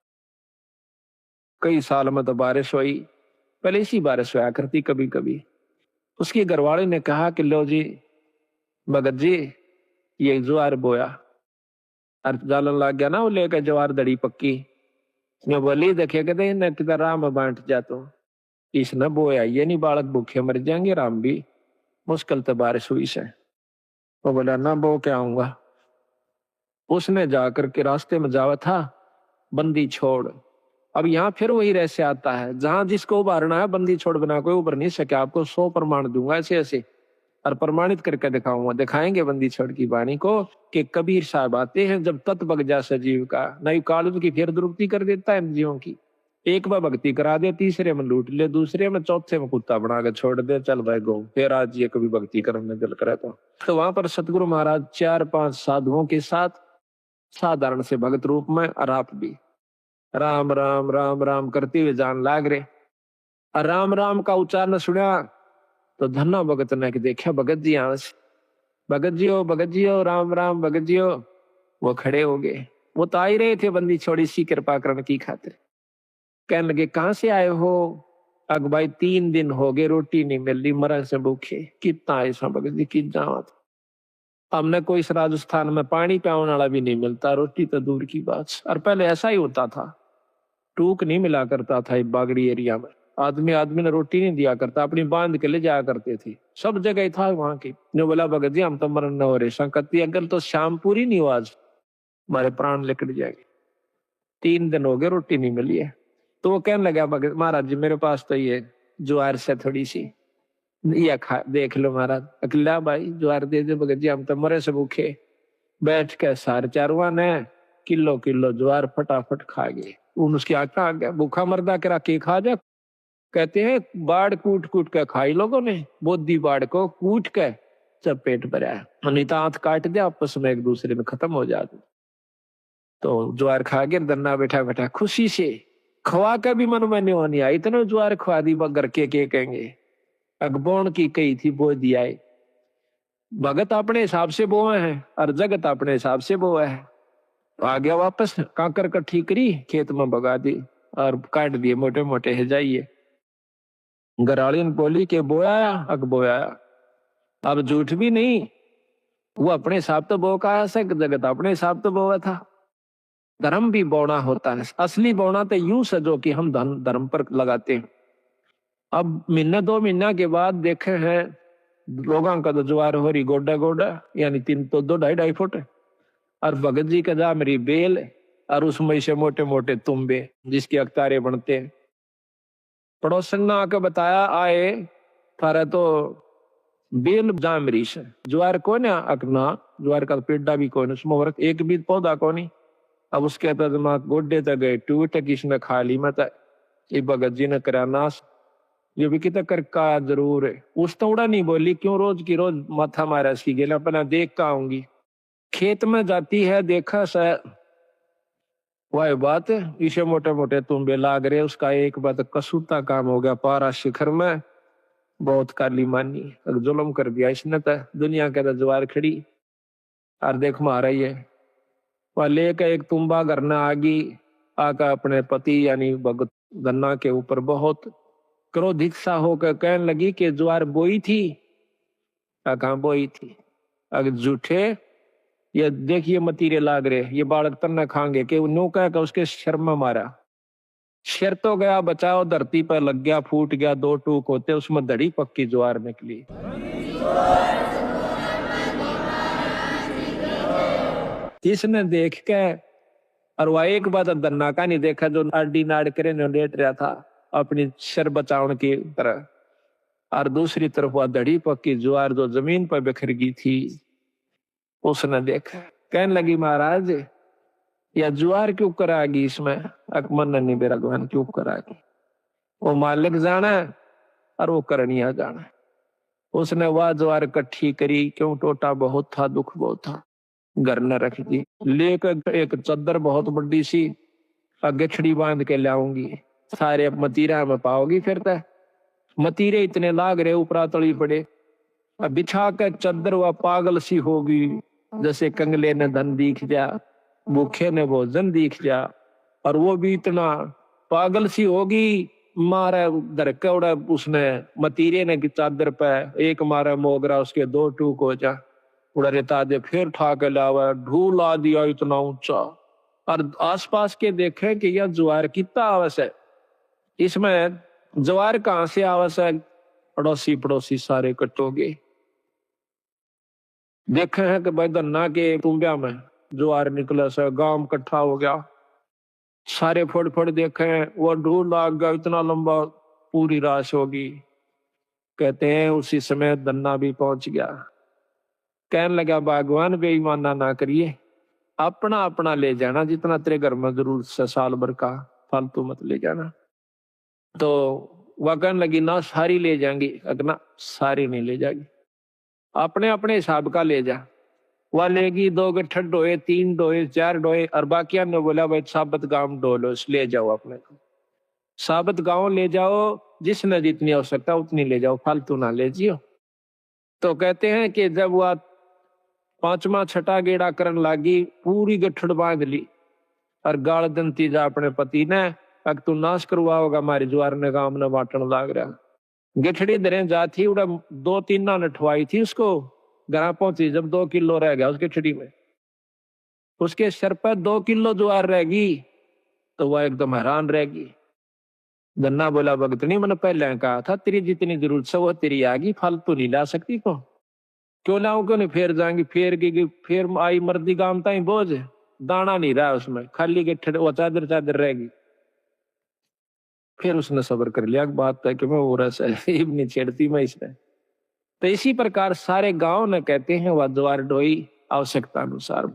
कई साल में तो बारिश हुई, पहले इसी बारिश हुआ करती कभी कभी। उसकी घरवाली ने कहा कि लो जी भगत जी ये ज्वार बोया, और जालन लग गया ना वो लेकर ज्वार दड़ी पक्की। मैं बोली देखे कहते न किधर राम बांट जा, तो इसने बोया ये नहीं, बालक भूखे मर जाएंगे, राम भी मुश्किल तो बारिश हुई से। वो बोला ना बो क्या आऊंगा। उसने जाकर के रास्ते में जावा था, बंदी छोड़। अब यहाँ फिर वही रहस्य आता है, जहां जिसको उभारना है बंदी छोड़ बिना कोई उभर नहीं सके। आपको 100 प्रमाण दूंगा ऐसे ऐसे, और प्रमाणित करके दिखाऊंगा, दिखाएंगे बंदी छोड़ की वाणी को कि कबीर साहब आते हैं जब तत् बग जा सजीव का, नई काल की फिर दुरुक्ति कर देता है जीवों की। एक बार भक्ति करा दे, तीसरे में लूट ले, दूसरे में, चौथे में कुत्ता बना के छोड़ दे, चल भाई गो, फिर आज ये कभी भक्ति करने दिल करे तो वहां पर सतगुरु महाराज 4-5 साधुओं के साथ साधारण से भगत रूप में, और आप भी राम राम राम राम करते हुए जान लाग रहे। और राम राम का उच्चारण सुना तो धन्ना भगत ने देखा भगत जी यहाँ से, भगत जी हो राम राम भगत जी हो। वो खड़े हो गए, वो तो आ ही रहे थे बंदी छोड़ी सी कृपा करने की खातिर। कहने लगे कहां से आए हो? अग भाई 3 दिन हो गए रोटी नहीं मिल रही, मरण से भूखे। कितना ऐसा भगत जी की जावत, हमने कोई इस राजस्थान में पानी पियाने वाला भी नहीं मिलता, रोटी तो दूर की बात। और पहले ऐसा ही होता था, टूक नहीं मिला करता था बागड़ी एरिया में, आदमी ने रोटी नहीं दिया करता, अपनी बांध के ले जाया करते थे, सब जगह था वहां की। जो बोला भगत जी हम तो मरण न हो रहे, संकट अगर तो शाम पूरी नहीं हो आज हमारे प्राण निकल जाएंगे, 3 दिन हो गए रोटी नहीं मिली है। तो वो कहने लगा भगत महाराज जी मेरे पास तो ये ज्वार से थोड़ी सी या खा देख लो महाराज। अकेला भाई ज्वार दे दे भगत जी, हम तो मरे से भूखे। बैठ के सारे चारुआ ने किलो ज्वार फटाफट खा गए। उसकी आंख आ गया, भूखा मरदा करा के खा जा। कहते हैं बाढ़ कूट कूट के खाई लोगों ने, बोधी बाढ़ को कूट के सब पेट भरा, नहीं तो हाथ काट दे आपस में एक दूसरे में खत्म हो जाते। तो ज्वार खा के धन्ना बैठा बैठा खुशी से खवा के भी मन में नहीं होनी आई, इतने ज्वार खवा दी बगर के कहेंगे। अगबोन की कही थी बो दिया, भगत अपने हिसाब से बोए हैं और जगत अपने हिसाब से बोए है। तो आ गया वापस, कांकर का ठीकरी खेत में भगा दी और काट दिए मोटे मोटे है जाइए। गरालियन बोली के बोया अग बोया, अब झूठ भी नहीं, वो अपने हिसाब तो बो का से, जगत अपने हिसाब तो बोया था। धर्म भी बोना होता है, असली बोना तो यूं सजो कि हम धर्म पर लगाते हैं। अब महीना 2 महीना के बाद देखे हैं लोगों का तो ज्वार हो रही गोडा गोडा, यानी 3 तो 2-2.5 फुट। और भगत जी का जा मेरी बेल और उसमें से मोटे मोटे तुम्बे जिसके अखतारे बनते हैं। पड़ोसन ने आके बताया आए थारा तो बेल जाम रही है, ज्वार को ना अकना ज्वार का पेड़ा भी कौन उसमें वर्क एक भी पौधा को नहीं। अब उसके बाद गोड्डे तक गए टूट किसने खा ली मत ये भगत जी ने करा नाश। ये भी कितना कर का जरूर है उस तोड़ा नहीं बोली क्यों रोज की रोज माथा मारा सी गेला अपना देख का आऊंगी। खेत में जाती है देखा सा वह बात इसे मोटे मोटे तुम्बे लाग रहे उसका एक बात कसूता काम हो गया पारा शिखर में बहुत काली मानी और जुल्म कर दिया इसने तो दुनिया के ज्वार खड़ी और देख मारा ही है। वह लेकर एक तुम्बा करना आगी आका अपने पति यानी भगत गन्ना के ऊपर बहुत क्रोधित सा होकर कहने लगी कि ज्वार बोई थी कहाँ बोई थी अगर झूठे ये देखिए मतीरे लाग रहे ये बालक तन्ना खाएंगे कि नो कह उसके शर में मारा शेर तो गया बचाओ धरती पर लग गया फूट गया दो टूक होते उसमें दड़ी पक्की ज्वार निकली। इसने देख के और वह एक बात दन्ना का नहीं देखा जो आडी नाड़ करे लेट रहा था अपनी शर बचाने की तरह और दूसरी तरफ वह दड़ी पक्की ज्वार जो जमीन पर बिखर गई थी उसने देखा कहने लगी महाराज या ज्वार क्यों करागी इसमें अकमर नहीं बेरा भगवान क्यों करागी वो मालिक जाना और वो करनिया जाना। उसने वह ज्वार इकट्ठी करी क्यों टोटा बहुत था दुख बहुत था घर न रख दी लेकर एक चद्दर बहुत बड़ी सी गठड़ी बांध के लाऊंगी सारे मतीरा में पाओगी फिर तक मतीरे इतने लाग रहे ऊपरा तली पड़े अब बिछा कर चद्दर वह पागल सी होगी जैसे कंगले ने धन दिख जा भूखे ने भोजन दिख जा और वो भी इतना पागल सी होगी मारा धरका उड़ा उसने मतीरे ने की चादर पे एक मारा मोगरा उसके दो टूक हो जा उड़ा रेता दे फिर ठा के लावा ढूल आ दिया इतना ऊंचा और आसपास के देखे कि यह ज्वार कितना आवश्यक है इसमें ज्वार कहां से आवश्यक पड़ोसी पड़ोसी सारे कटोगे देखे हैं कि भाई धन्ना के तुम्बिया में ज्वार निकला से गांव इकट्ठा हो गया सारे फोड़ फोड़ देखे वो ढूल लाग गया इतना लंबा पूरी राश होगी। कहते हैं उसी समय धन्ना भी पहुंच गया कहने लगा भगवान बेईमाना ना करिए अपना अपना ले जाना जितना तेरे घर में जरूरत से साल भर का फालतू मत ले जाना। तो वह कहने लगी ना सारी ले जाएंगी अगना सारी नहीं ले जाएगी अपने अपने हिसाब का ले जा वह लेगी दो गठड़ डोए तीन डोए चार डोए और बाकिया ने बोला भाई साबत गांव डोलो ले जाओ अपने को साबत गांव ले जाओ जिसने जितनी आवश्यकता उतनी ले जाओ फालतू ना ले जियो। तो कहते हैं कि जब वह पांचवा छठा गेड़ा करन लागी पूरी गठड़ बांध ली और गाल दंती जा अपने पति ने अग तू नाश करवा होगा हमारी ज्वार ने गांव ने बांटन लाग रहा गठड़ी दरे जा थी उड़ा दो तीन ना नठवाई थी उसको घर पहुंची जब 2 किलो रह गया उसकी छड़ी में उसके सर पर 2 किलो ज्वार रहेगी तो वह एकदम हैरान रहेगी। गन्ना बोला भगत नहीं मैंने पहले कहा था तेरी जितनी जरूरत है वो तेरी आगी फालतू नहीं ला सकती को क्यों लाऊं क्यों नहीं फेर जाएंगी फेर की फेर आई मर्दी गामता ही बोझ दाना नहीं रहा उसमें खाली के वो चादर चादर रहेगी। फिर उसने सब्र कर लिया बात है कि मैं वो रस नहीं छेड़ती मैं इसने। तो इसी प्रकार सारे गांव ने कहते हैं वह द्वार ढोई आवश्यकता अनुसार।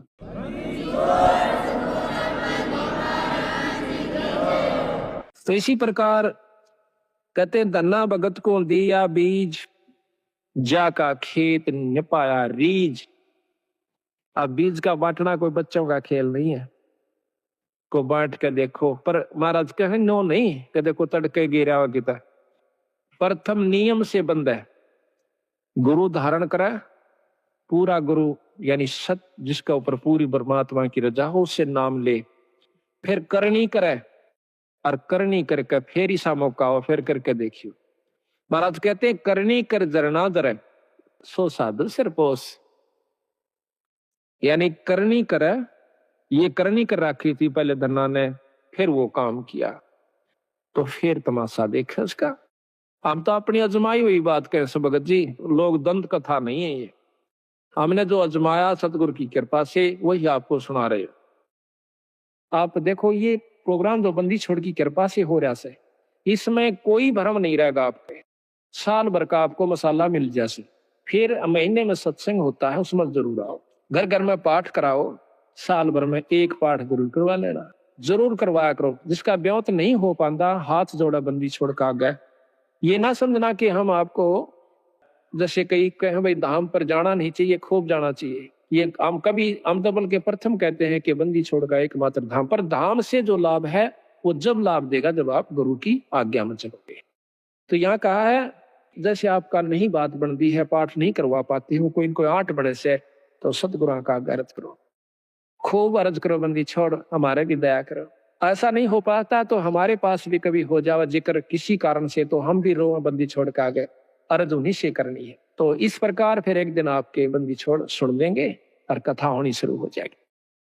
तो इसी प्रकार कहते हैं धन्ना भगत को दिया बीज जा का खेत न पाया रीज। अब बीज का बांटना कोई बच्चों का खेल नहीं है को बांट के देखो पर महाराज कहे नो नहीं कि देखो तड़के गिरा हुआ किता प्रथम नियम से बंद है गुरु धारण करे पूरा गुरु यानी सत्य जिसका ऊपर पूरी परमात्मा की रजा हो उससे नाम ले फिर करनी करे और करनी करके फिर ऐसा मौका हो फिर करके देखियो। महाराज कहते हैं करनी कर जरना दरे सो साधु सिर पोस यानी करनी करे ये करनी कर रखी थी पहले धन्ना ने फिर वो काम किया तो फिर तमाशा देखे उसका। हम तो अपनी अजमाई हुई बात करें भगत जी लोग दंत कथा नहीं है ये हमने जो अजमाया सतगुरु की कृपा से वही आपको सुना रहे। आप देखो ये प्रोग्राम जो बंदी छोड़ की कृपा से हो रहा है, इसमें कोई भ्रम नहीं रहेगा आपके। साल भर का आपको मसाला मिल जैसे, फिर महीने में सत्संग होता है, उसमें जरूर आओ। घर घर में पाठ कराओ, साल भर में एक पाठ जरूर करवा लेना, जरूर करवाया करो। जिसका ब्योत नहीं हो पाता, हाथ जोड़ा बंदी छोड़ का गए। ये ना समझना कि हम आपको जैसे कई कहें भाई धाम पर जाना नहीं चाहिए, खूब जाना चाहिए। ये हम तो बल्कि प्रथम कहते हैं कि बंदी छोड़ का एकमात्र धाम, पर धाम से जो लाभ है वो जब लाभ देगा जब आप गुरु की आज्ञा में चलोगे। तो यहाँ कहा है जैसे आपका नहीं बात बनती है, पाठ नहीं करवा पाती हो, कोई इनको 8 बड़े से, तो सतगुरु का अर्ज करो, खूब अर्ज करो, बंदी छोड़ हमारे भी दया करो। ऐसा नहीं हो पाता तो हमारे पास भी कभी हो जावा जिक्र किसी कारण से, तो हम भी रो बंदी छोड़ के आगे अर्ज उन्हीं से करनी है। तो इस प्रकार फिर एक दिन आपके बंदी छोड़ सुन लेंगे और कथा होनी शुरू हो जाएगी।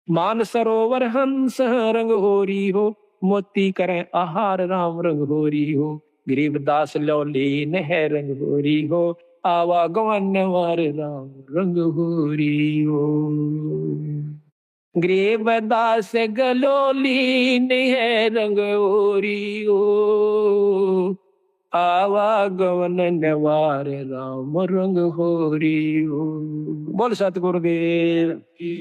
मान सरोवर हंस रंग होरी हो, मोती करें आहार राम रंग होरी हो, गरीबदास लौली नह रंग होरी हो, आवा गवन वार राम रंग होरी हो। गरीबदास गलोली नह रंग होरी हो, आवागमन नवार राम रंग होरी हो। बोल सतगुरुदेव की।